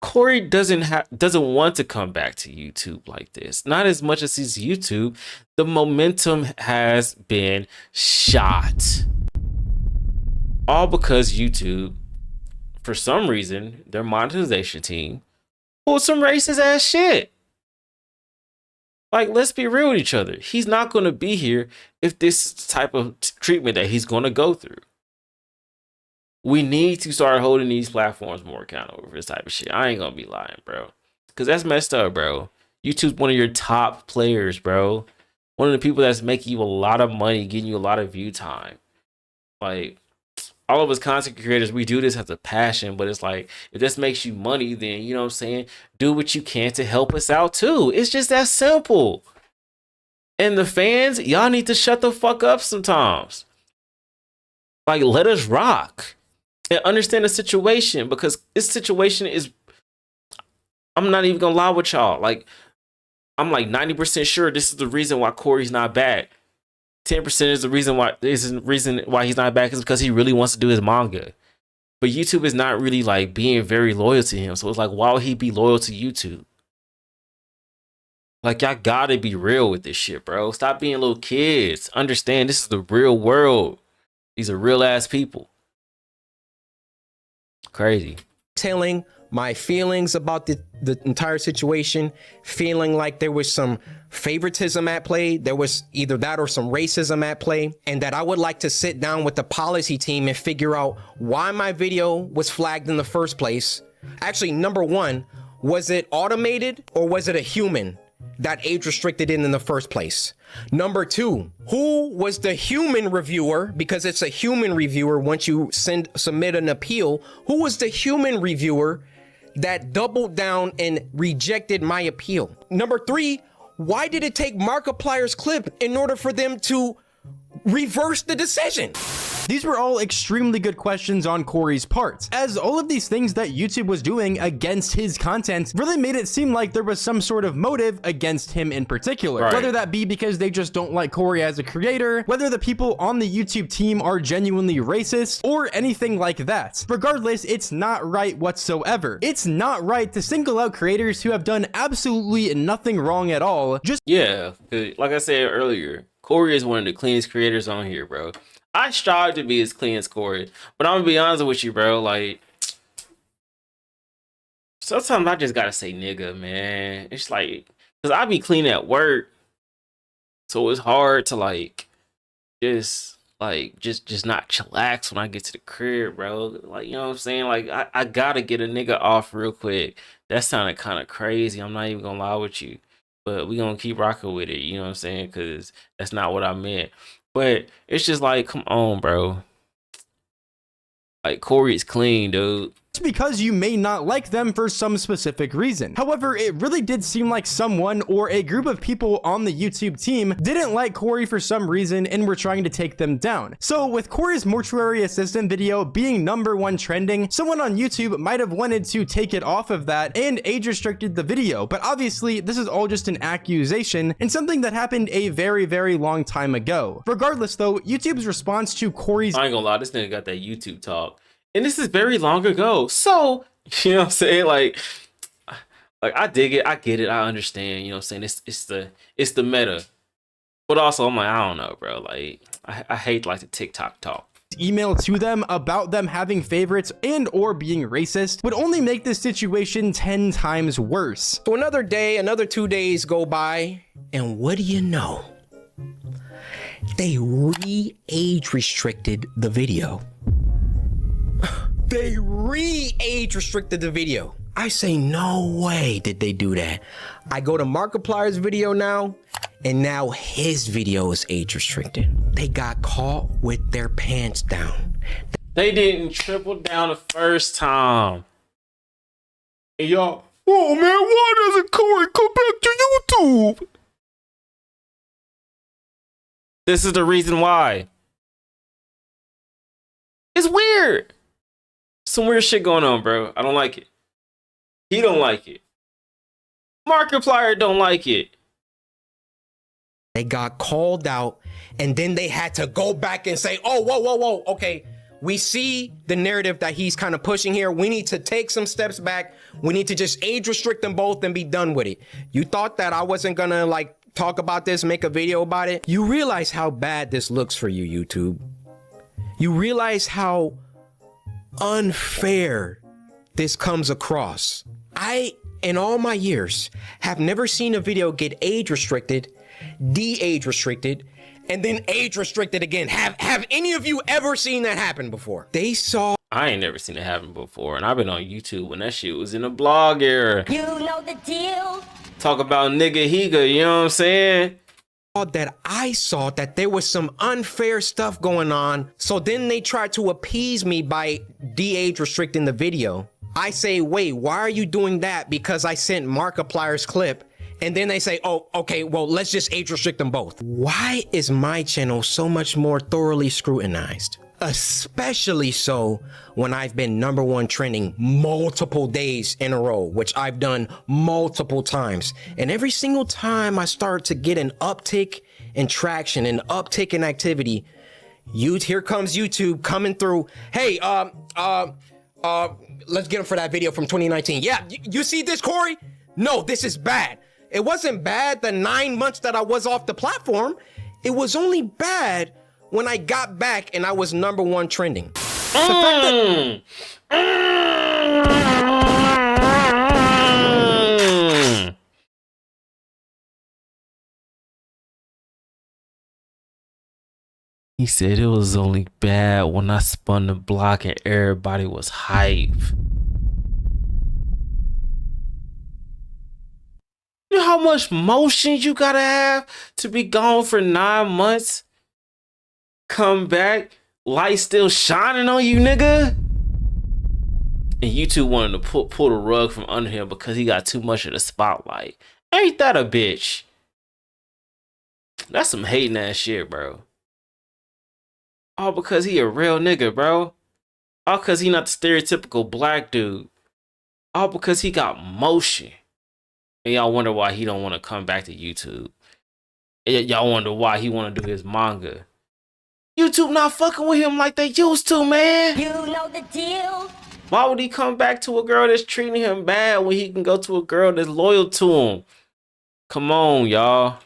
Corey doesn't want to come back to YouTube like this. Not as much as his YouTube. The momentum has been shot. All because YouTube, for some reason, their monetization team pulled some racist ass shit. Like, let's be real with each other. He's not going to be here if this is the type of treatment that he's going to go through. We need to start holding these platforms more accountable for this type of shit. I ain't going to be lying, bro. Because that's messed up, bro. YouTube's one of your top players, bro. One of the people that's making you a lot of money, getting you a lot of view time. Like, all of us content creators, we do this as a passion, but it's like, if this makes you money, then, you know what I'm saying, do what you can to help us out too. It's just that simple. And the fans, y'all need to shut the fuck up sometimes. Like, let us rock and understand the situation, because this situation is, I'm not even gonna lie with y'all. Like, I'm like 90% sure this is the reason why Corey's not back. 10% is the reason why he's not back is because he really wants to do his manga. But YouTube is not really like being very loyal to him. So it's like, why would he be loyal to YouTube? Like, y'all gotta be real with this shit, bro. Stop being little kids. Understand this is the real world. These are real ass people. Crazy. Telling my feelings about the entire situation, feeling like there was some favoritism at play, there was either that or some racism at play, and that I would like to sit down with the policy team and figure out why my video was flagged in the first place. Actually, #1, was it automated or was it a human that age restricted it in the first place? #2, who was the human reviewer? Because it's a human reviewer once you submit an appeal. Who was the human reviewer that doubled down and rejected my appeal? #3, why did it take Markiplier's clip in order for them to reverse the decision? These were all extremely good questions on Corey's part, as all of these things that YouTube was doing against his content really made it seem like there was some sort of motive against him in particular. Right. Whether that be because they just don't like Corey as a creator, whether the people on the YouTube team are genuinely racist, or anything like that. Regardless, it's not right whatsoever. It's not right to single out creators who have done absolutely nothing wrong at all. Just Yeah, 'cause like I said earlier, Corey is one of the cleanest creators on here, bro. I strive to be as clean as Corey, but I'm gonna be honest with you, bro. Like, sometimes I just gotta say nigga, man. It's like, cause I be clean at work, so it's hard to like just not chillax when I get to the crib, bro. Like, you know what I'm saying? Like, I gotta get a nigga off real quick. That sounded kind of crazy. I'm not even gonna lie with you, but we gonna keep rocking with it. You know what I'm saying? Cause that's not what I meant. But it's just like, come on, bro. Like, Corey is clean, dude. because you may not like them for some specific reason. However, it really did seem like someone or a group of people on the YouTube team didn't like Corey for some reason and were trying to take them down. So with Corey's mortuary assistant video being #1 trending, someone on YouTube might have wanted to take it off of that and age restricted the video. But obviously, this is all just an accusation and something that happened a very, very long time ago. Regardless though, YouTube's response to Corey's— I ain't gonna lie, this nigga got that YouTube talk. And this is very long ago. So, you know what I'm saying? Like I dig it. I get it. I understand. You know what I'm saying? It's the meta. But also, I'm like, I don't know, bro. Like, I hate like the TikTok talk. email to them about them having favorites and or being racist would only make this situation 10 times worse. So another day, another 2 days go by, and what do you know? They re-age restricted the video. They re-age restricted the video. I say, no way did they do that. I go to Markiplier's video now, and now his video is age restricted. They got caught with their pants down. They didn't triple down the first time. And y'all, oh man, why doesn't Corey come back to YouTube? This is the reason why. It's weird. Some weird shit going on, bro. I don't like it. He don't like it. Markiplier don't like it. They got called out, and then they had to go back and say, oh, whoa, okay. We see the narrative that he's kind of pushing here. We need to take some steps back. We need to just age restrict them both and be done with it. You thought that I wasn't gonna like talk about this, make a video about it? You realize how bad this looks for you, YouTube. You realize how unfair this comes across. I, in all my years, have never seen a video get age restricted, de-age restricted, and then age restricted again. Have any of you ever seen that happen before? They saw— I ain't never seen it happen before, and I've been on YouTube when that shit was in the blog era. You know the deal. Talk about nigga higa, you know what I'm saying? that I saw that there was some unfair stuff going on. So then they tried to appease me by de-age restricting the video. I say, wait, why are you doing that? Because I sent Markiplier's clip. And then they say, oh, okay, well, let's just age restrict them both. Why is my channel so much more thoroughly scrutinized? Especially so when I've been #1 trending multiple days in a row, which I've done multiple times. And every single time I start to get an uptick in traction, an uptick in activity, here comes YouTube coming through. Hey, let's get him for that video from 2019. Yeah, you see this, Corey? No, this is bad. It wasn't bad the 9 months that I was off the platform. It was only bad when I got back and I was #1 trending. He said it was only bad when I spun the block and everybody was hype. You know how much motion you gotta have to be gone for 9 months? Come back, light still shining on you, nigga. And YouTube wanted to pull the rug from under him because he got too much of the spotlight. Ain't that a bitch? That's some hating ass shit, bro. All because he a real nigga, bro. All because he not the stereotypical black dude. All because he got motion. And y'all wonder why he don't want to come back to YouTube. Y'all wonder why he want to do his manga. YouTube not fucking with him like they used to, man. You know the deal. Why would he come back to a girl that's treating him bad when he can go to a girl that's loyal to him? Come on, y'all.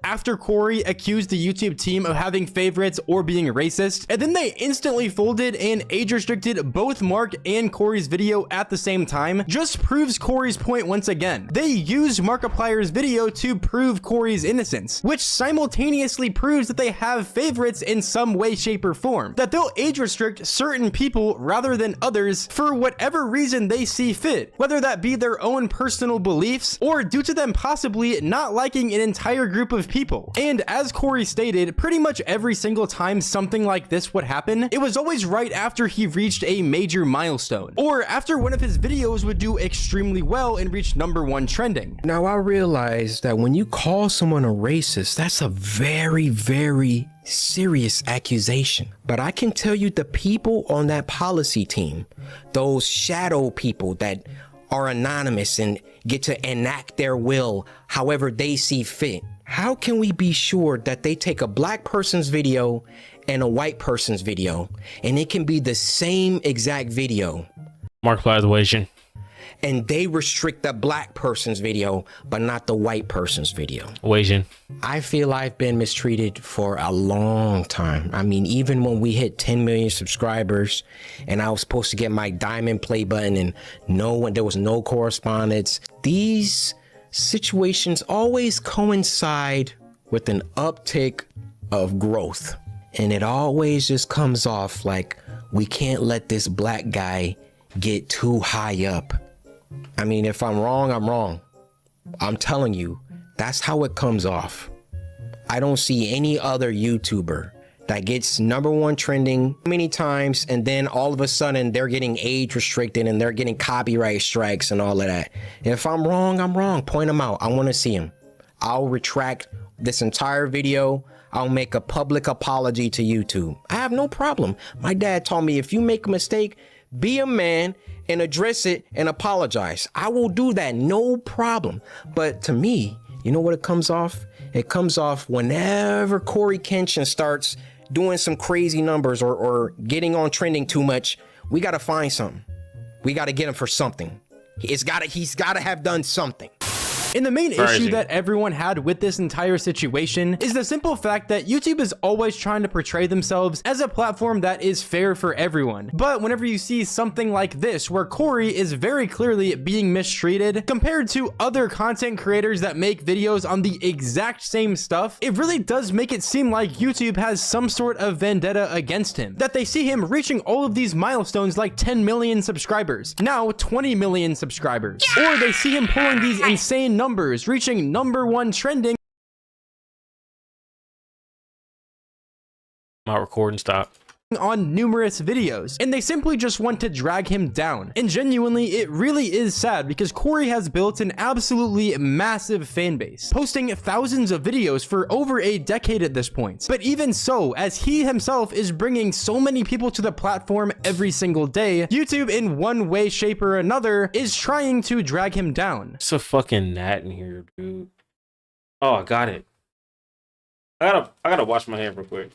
After Corey accused the YouTube team of having favorites or being racist, and then they instantly folded and age restricted both Mark and Corey's video at the same time, just proves Corey's point once again. They used Markiplier's video to prove Corey's innocence, which simultaneously proves that they have favorites in some way, shape, or form, that they'll age restrict certain people rather than others for whatever reason they see fit, whether that be their own personal beliefs or due to them possibly not liking an entire group of people. And as Corey stated, pretty much every single time something like this would happen, it was always right after he reached a major milestone, or after one of his videos would do extremely well and reach #1 trending. Now I realize that when you call someone a racist, that's a very, very serious accusation. But I can tell you the people on that policy team, those shadow people that are anonymous and get to enact their will however they see fit. How can we be sure that they take a black person's video and a white person's video and it can be the same exact video? Markiplier's Asian. And they restrict the black person's video, but not the white person's video. Asian. I feel I've been mistreated for a long time. I mean, even when we hit 10 million subscribers and I was supposed to get my diamond play button and there was no correspondence. These situations always coincide with an uptick of growth. And it always just comes off like we can't let this black guy get too high up. I mean, if I'm wrong, I'm wrong. I'm telling you, that's how it comes off. I don't see any other YouTuber that gets #1 trending many times and then all of a sudden they're getting age restricted and they're getting copyright strikes and all of that. If I'm wrong, I'm wrong. Point them out. I want to see them. I'll retract this entire video. I'll make a public apology to YouTube. I have no problem. My dad taught me if you make a mistake, be a man and address it and apologize. I will do that, no problem. But to me, you know what it comes off? It comes off whenever Corey Kenshin starts doing some crazy numbers or getting on trending too much. We got to find something. We got to get him for something. He's got to have done something. And the main issue that everyone had with this entire situation is the simple fact that YouTube is always trying to portray themselves as a platform that is fair for everyone. But whenever you see something like this, where Corey is very clearly being mistreated compared to other content creators that make videos on the exact same stuff, it really does make it seem like YouTube has some sort of vendetta against him. That they see him reaching all of these milestones like 10 million subscribers, now 20 million subscribers, or they see him pulling these insane numbers, reaching #1 trending. My recording stopped. On numerous videos, and they simply just want to drag him down. And genuinely, it really is sad because Corey has built an absolutely massive fan base, posting thousands of videos for over a decade at this point. But even so, as he himself is bringing so many people to the platform every single day, YouTube in one way, shape, or another is trying to drag him down. It's a fucking gnat in here, dude. Oh, I got it. I gotta wash my hand real quick.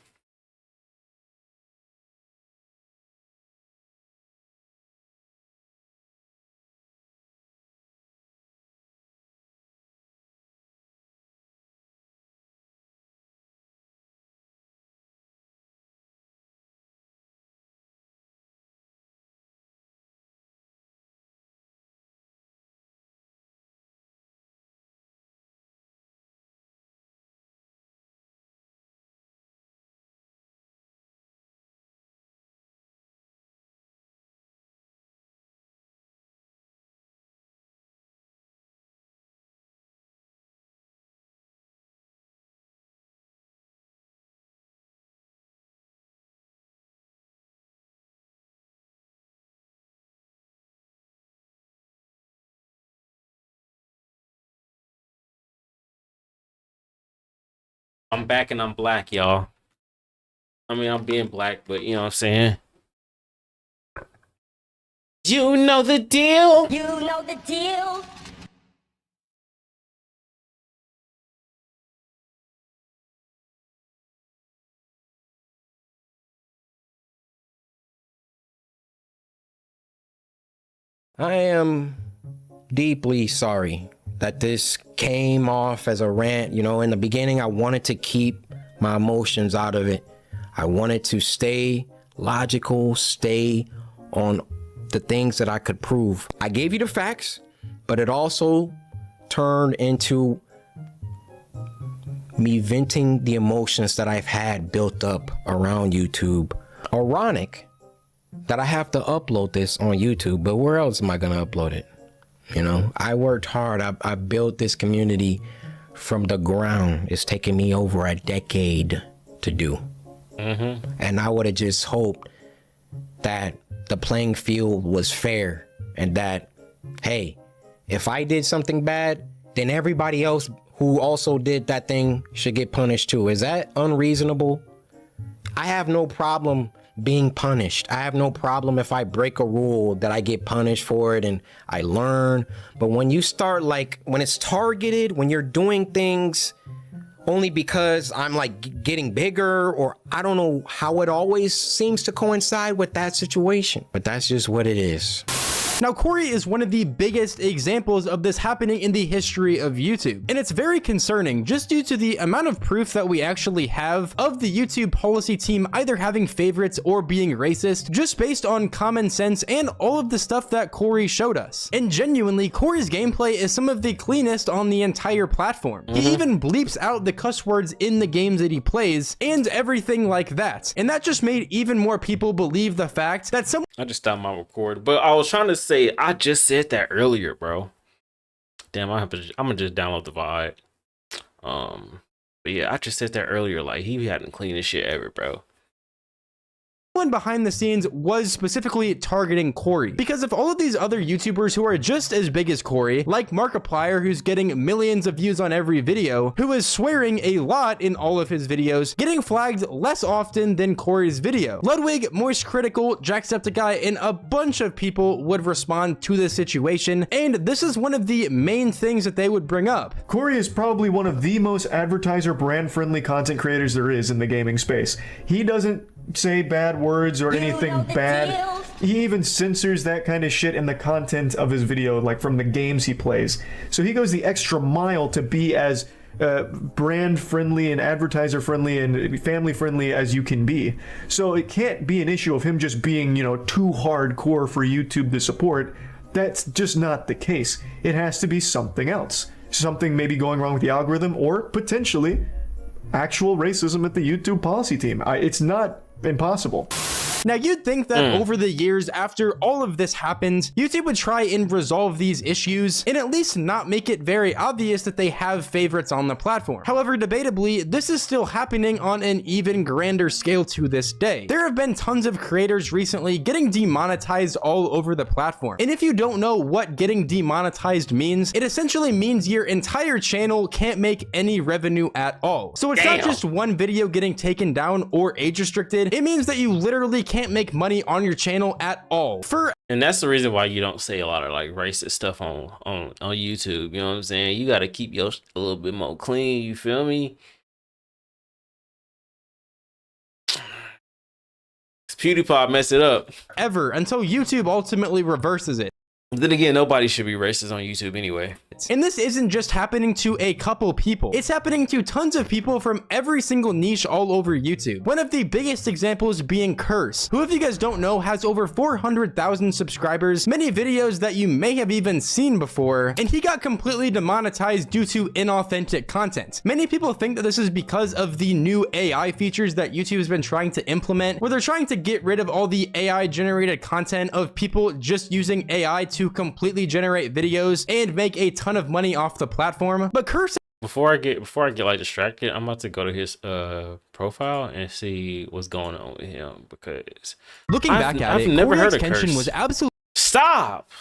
I'm back and I'm black, y'all. I mean, I'm being black, but you know what I'm saying? You know the deal. You know the deal. I am deeply sorry that this came off as a rant. You know, in the beginning, I wanted to keep my emotions out of it. I wanted to stay logical, stay on the things that I could prove. I gave you the facts, but it also turned into me venting the emotions that I've had built up around YouTube. Ironic that I have to upload this on YouTube, but where else am I gonna upload it? You know, I worked hard. I built this community from the ground. It's taken me over a decade to do. And I would have just hoped that the playing field was fair and that, hey, if I did something bad, then everybody else who also did that thing should get punished too. Is that unreasonable? I have no problem being punished. I have no problem if I break a rule that I get punished for it and I learn. But when you start, like, when it's targeted, when you're doing things only because I'm like getting bigger, or I don't know how it always seems to coincide with that situation, but that's just what it is. Now, Corey is one of the biggest examples of this happening in the history of YouTube, and it's very concerning just due to the amount of proof that we actually have of the YouTube policy team either having favorites or being racist, just based on common sense and all of the stuff that Corey showed us. And genuinely, Corey's gameplay is some of the cleanest on the entire platform. He even bleeps out the cuss words in the games that he plays and everything like that. And that just made even more people believe the fact that someone— I just stopped my record, but I was trying to say I just said that earlier, bro. Damn, I'm gonna just download the VOD. But yeah, I just said that earlier. Like, he had the cleanest shit ever, bro. behind the scenes was specifically targeting Corey, because if all of these other YouTubers who are just as big as Corey, like Markiplier, who's getting millions of views on every video, who is swearing a lot in all of his videos, getting flagged less often than Corey's video, Ludwig, Moist Critical, Jacksepticeye, and a bunch of people would respond to this situation, and this is one of the main things that they would bring up. Corey is probably one of the most advertiser brand-friendly content creators there is in the gaming space. He doesn't say bad words or anything bad. He even censors that kind of shit in the content of his video, like from the games he plays. So he goes the extra mile to be as brand friendly and advertiser friendly and family friendly as you can be. So it can't be an issue of him just being, you know, too hardcore for YouTube to support. That's just not the case. It has to be something else. Something maybe going wrong with the algorithm, or potentially actual racism at the YouTube policy team. It's not impossible. Now, you'd think that over the years after all of this happened, YouTube would try and resolve these issues and at least not make it very obvious that they have favorites on the platform. However, debatably, this is still happening on an even grander scale to this day. There have been tons of creators recently getting demonetized all over the platform. And if you don't know what getting demonetized means, it essentially means your entire channel can't make any revenue at all. So it's not just one video getting taken down or age restricted. It means that you literally can't make money on your channel at all. And that's the reason why you don't say a lot of like racist stuff on YouTube. You know what I'm saying? You got to keep your a little bit more clean. You feel me? PewDiePie messed it up. Ever, until YouTube ultimately reverses it. Then again, nobody should be racist on YouTube anyway. And this isn't just happening to a couple people. It's happening to tons of people from every single niche all over YouTube. One of the biggest examples being Curse, who, if you guys don't know, has over 400,000 subscribers, many videos that you may have even seen before, and he got completely demonetized due to inauthentic content. Many people think that this is because of the new AI features that YouTube has been trying to implement, where they're trying to get rid of all the AI generated content of people just using AI to completely generate videos and make a ton of money off the platform. But Curse— Before I get like distracted, I'm about to go to his profile and see what's going on with him, because looking back at I've it, never heard of Kenshin Curse. was absolutely— Stop.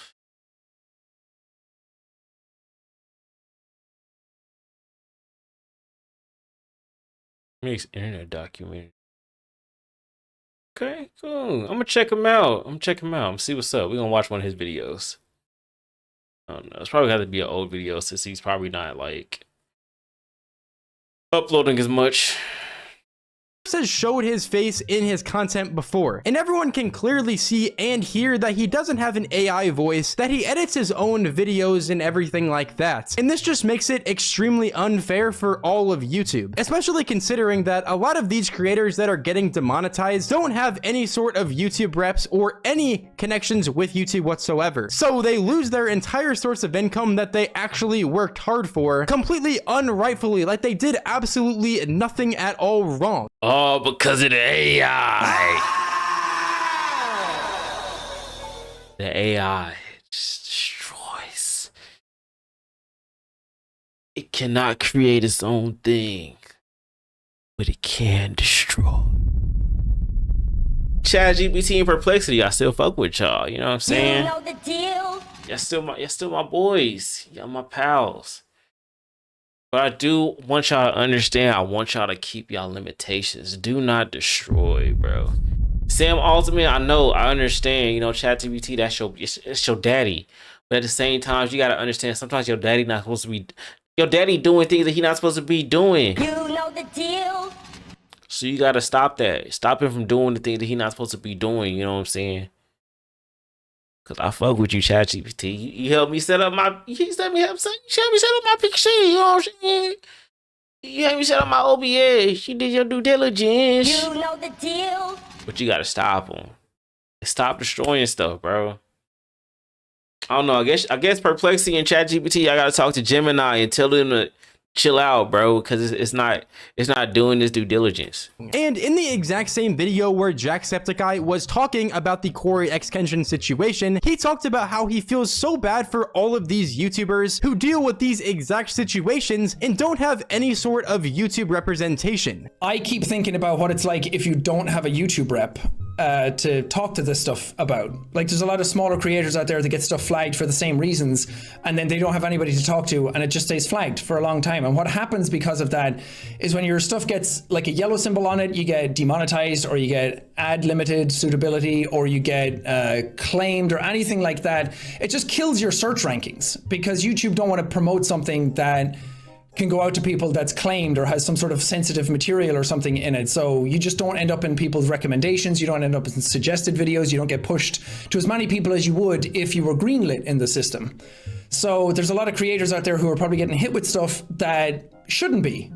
Makes internet documentary. Okay, cool. I'm gonna check him out. I'm gonna see what's up. We're gonna watch one of his videos. I don't know. It's probably got to be an old video since he's probably not like uploading as much. Has showed his face in his content before, and everyone can clearly see and hear that he doesn't have an AI voice, that he edits his own videos and everything like that. And this just makes it extremely unfair for all of YouTube, especially considering that a lot of these creators that are getting demonetized don't have any sort of YouTube reps or any connections with YouTube whatsoever. So they lose their entire source of income that they actually worked hard for, completely unrightfully, like they did absolutely nothing at all wrong. Oh, because of the AI. The AI just destroys. It cannot create its own thing, but it can destroy. ChatGPT and Perplexity, I still fuck with y'all. You know what I'm saying? You know the deal. Y'all still my boys. Y'all my pals. But I do want y'all to understand, I want y'all to keep y'all limitations. Do not destroy, bro. Sam Altman, I know, I understand, you know, ChatGPT, that's your daddy. But at the same time, you gotta understand, sometimes your daddy not supposed to be, your daddy doing things that he not supposed to be doing. You know the deal. So you gotta stop that. Stop him from doing the things that he not supposed to be doing, you know what I'm saying? Cause I fuck with you, ChatGPT. You helped me set up my. You helped me set up my PC. You know what I'm saying? You helped me set up my OBS. You did your due diligence. You know the deal. But you gotta stop them. Stop destroying stuff, bro. I don't know. I guess Perplexity and ChatGPT. I gotta talk to Gemini and tell them to chill out, bro, because it's not doing this due diligence. And in the exact same video where Jacksepticeye was talking about the Corey X Kenshin situation, he talked about how he feels so bad for all of these YouTubers who deal with these exact situations and don't have any sort of YouTube representation. I keep thinking about what it's like if you don't have a YouTube rep to talk to this stuff about. Like, there's a lot of smaller creators out there that get stuff flagged for the same reasons, and then they don't have anybody to talk to, and it just stays flagged for a long time. And what happens because of that is when your stuff gets like a yellow symbol on it, you get demonetized, or you get ad limited suitability, or you get claimed, or anything like that. It just kills your search rankings because YouTube don't want to promote something that can go out to people that's claimed or has some sort of sensitive material or something in it. So you just don't end up in people's recommendations. You don't end up in suggested videos. You don't get pushed to as many people as you would if you were greenlit in the system. So there's a lot of creators out there who are probably getting hit with stuff that shouldn't be.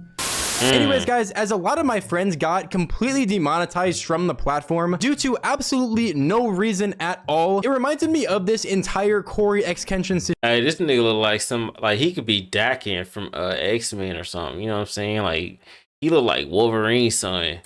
Anyways, guys, as a lot of my friends got completely demonetized from the platform due to absolutely no reason at all, it reminded me of this entire Corey X Kenshin situation. Hey, this nigga look like he could be Dakin from X-Men or something. You know what I'm saying? Like, he look like Wolverine's son.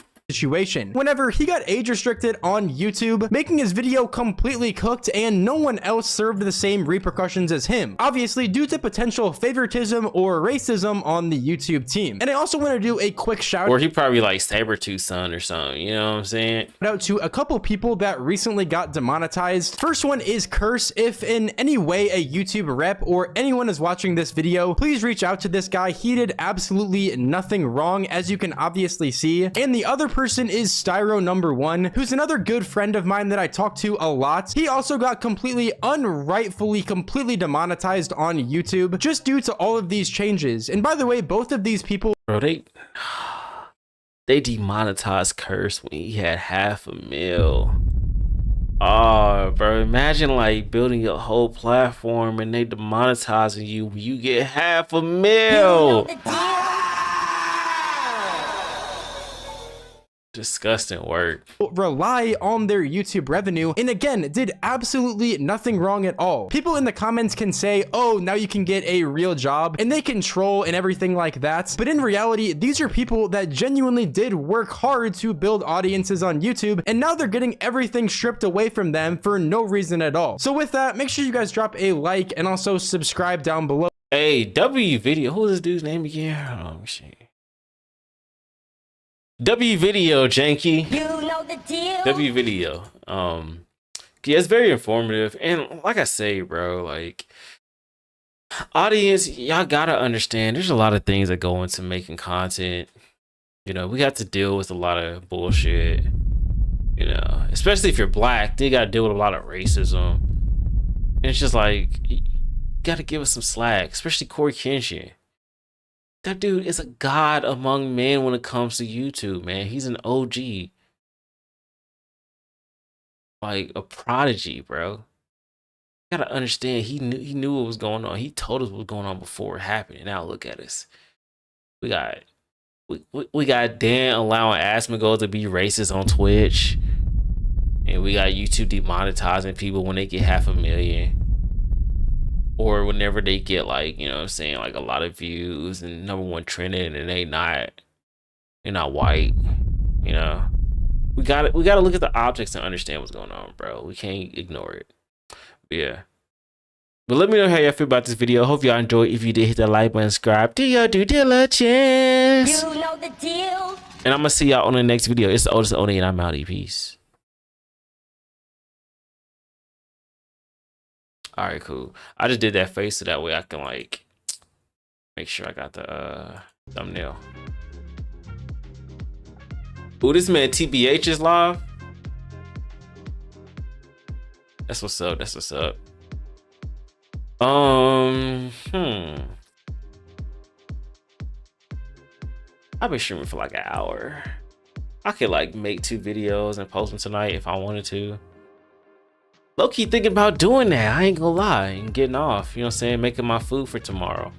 Whenever he got age restricted on YouTube, making his video completely cooked, and no one else served the same repercussions as him, obviously due to potential favoritism or racism on the YouTube team. And I also want to do a quick shout, or he probably like Sabretooth's son or something, you know what I'm saying? Out to a couple people that recently got demonetized. First one is Curse. If in any way a YouTube rep or anyone is watching this video, please reach out to this guy. He did absolutely nothing wrong, as you can obviously see. And the other person is Styro number 1, who's another good friend of mine that I talk to a lot. He also got completely unrightfully completely demonetized on YouTube just due to all of these changes. And by the way, both of these people, bro, they demonetized Curse when he had 500,000. Oh, bro, imagine like building your whole platform and they demonetizing you when you get 500,000. Disgusting work. Rely on their YouTube revenue, and again, did absolutely nothing wrong at all. People in the comments can say, oh, now you can get a real job, and they can troll and everything like that, but in reality, these are people that genuinely did work hard to build audiences on YouTube, and now they're getting everything stripped away from them for no reason at all. So with that, make sure you guys drop a like and also subscribe down below. Hey, W Video, who is this dude's name again? Oh, shit. W Video, Janky. You know the deal. W Video. Yeah, it's very informative. And like I say, bro, like, audience, y'all gotta understand there's a lot of things that go into making content. You know, we got to deal with a lot of bullshit. You know, especially if you're black, they gotta deal with a lot of racism. And it's just like, you gotta give us some slack, especially Corey Kenshin. That dude is a god among men when it comes to YouTube, man. He's an OG. Like a prodigy, bro. You gotta understand, he knew what was going on. He told us what was going on before it happened. And now look at us. We got Dan allowing Asmongold to be racist on Twitch. And we got YouTube demonetizing people when they get 500,000. Or whenever they get like, you know what I'm saying, like a lot of views and #1 trending and they're not white, you know. We gotta look at the objects and understand what's going on, bro. We can't ignore it. But yeah. But let me know how y'all feel about this video. Hope y'all enjoyed. If you did, hit that like button, subscribe, do your due diligence. You know the deal. And I'm gonna see y'all on the next video. It's the oldest Oni and I'm out. Peace. All right, cool. I just did that face so that way I can like make sure I got the thumbnail. Ooh, this man TBH is live. That's what's up. That's what's up. I've been streaming for like an hour. I could like make 2 videos and post them tonight if I wanted to. Low-key thinking about doing that. I ain't gonna lie. And getting off. You know what I'm saying? Making my food for tomorrow.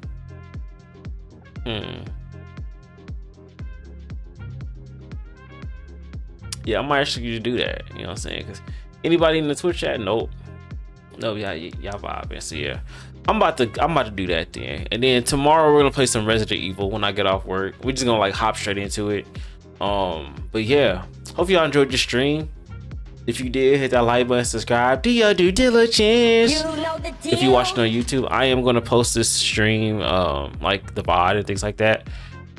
Yeah, I might actually do that. You know what I'm saying? Because anybody in the Twitch chat? Nope. No, y'all vibing. So yeah. I'm about to do that then. And then tomorrow we're gonna play some Resident Evil when I get off work. We're just gonna like hop straight into it. But yeah. Hope y'all enjoyed the stream. If you did, hit that like button, subscribe, do your due diligence. You know the deal. If you're watching on YouTube, I am gonna post this stream, like the VOD and things like that.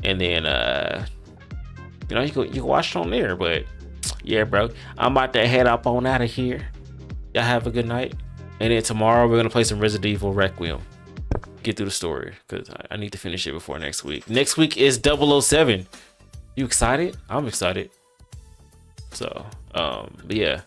And then you know, you can watch it on there. But yeah, bro, I'm about to head up on out of here. Y'all have a good night. And then tomorrow we're gonna play some Resident Evil Requiem. Get through the story because I need to finish it before next week. Next week is 007. You excited? I'm excited. So, but yeah.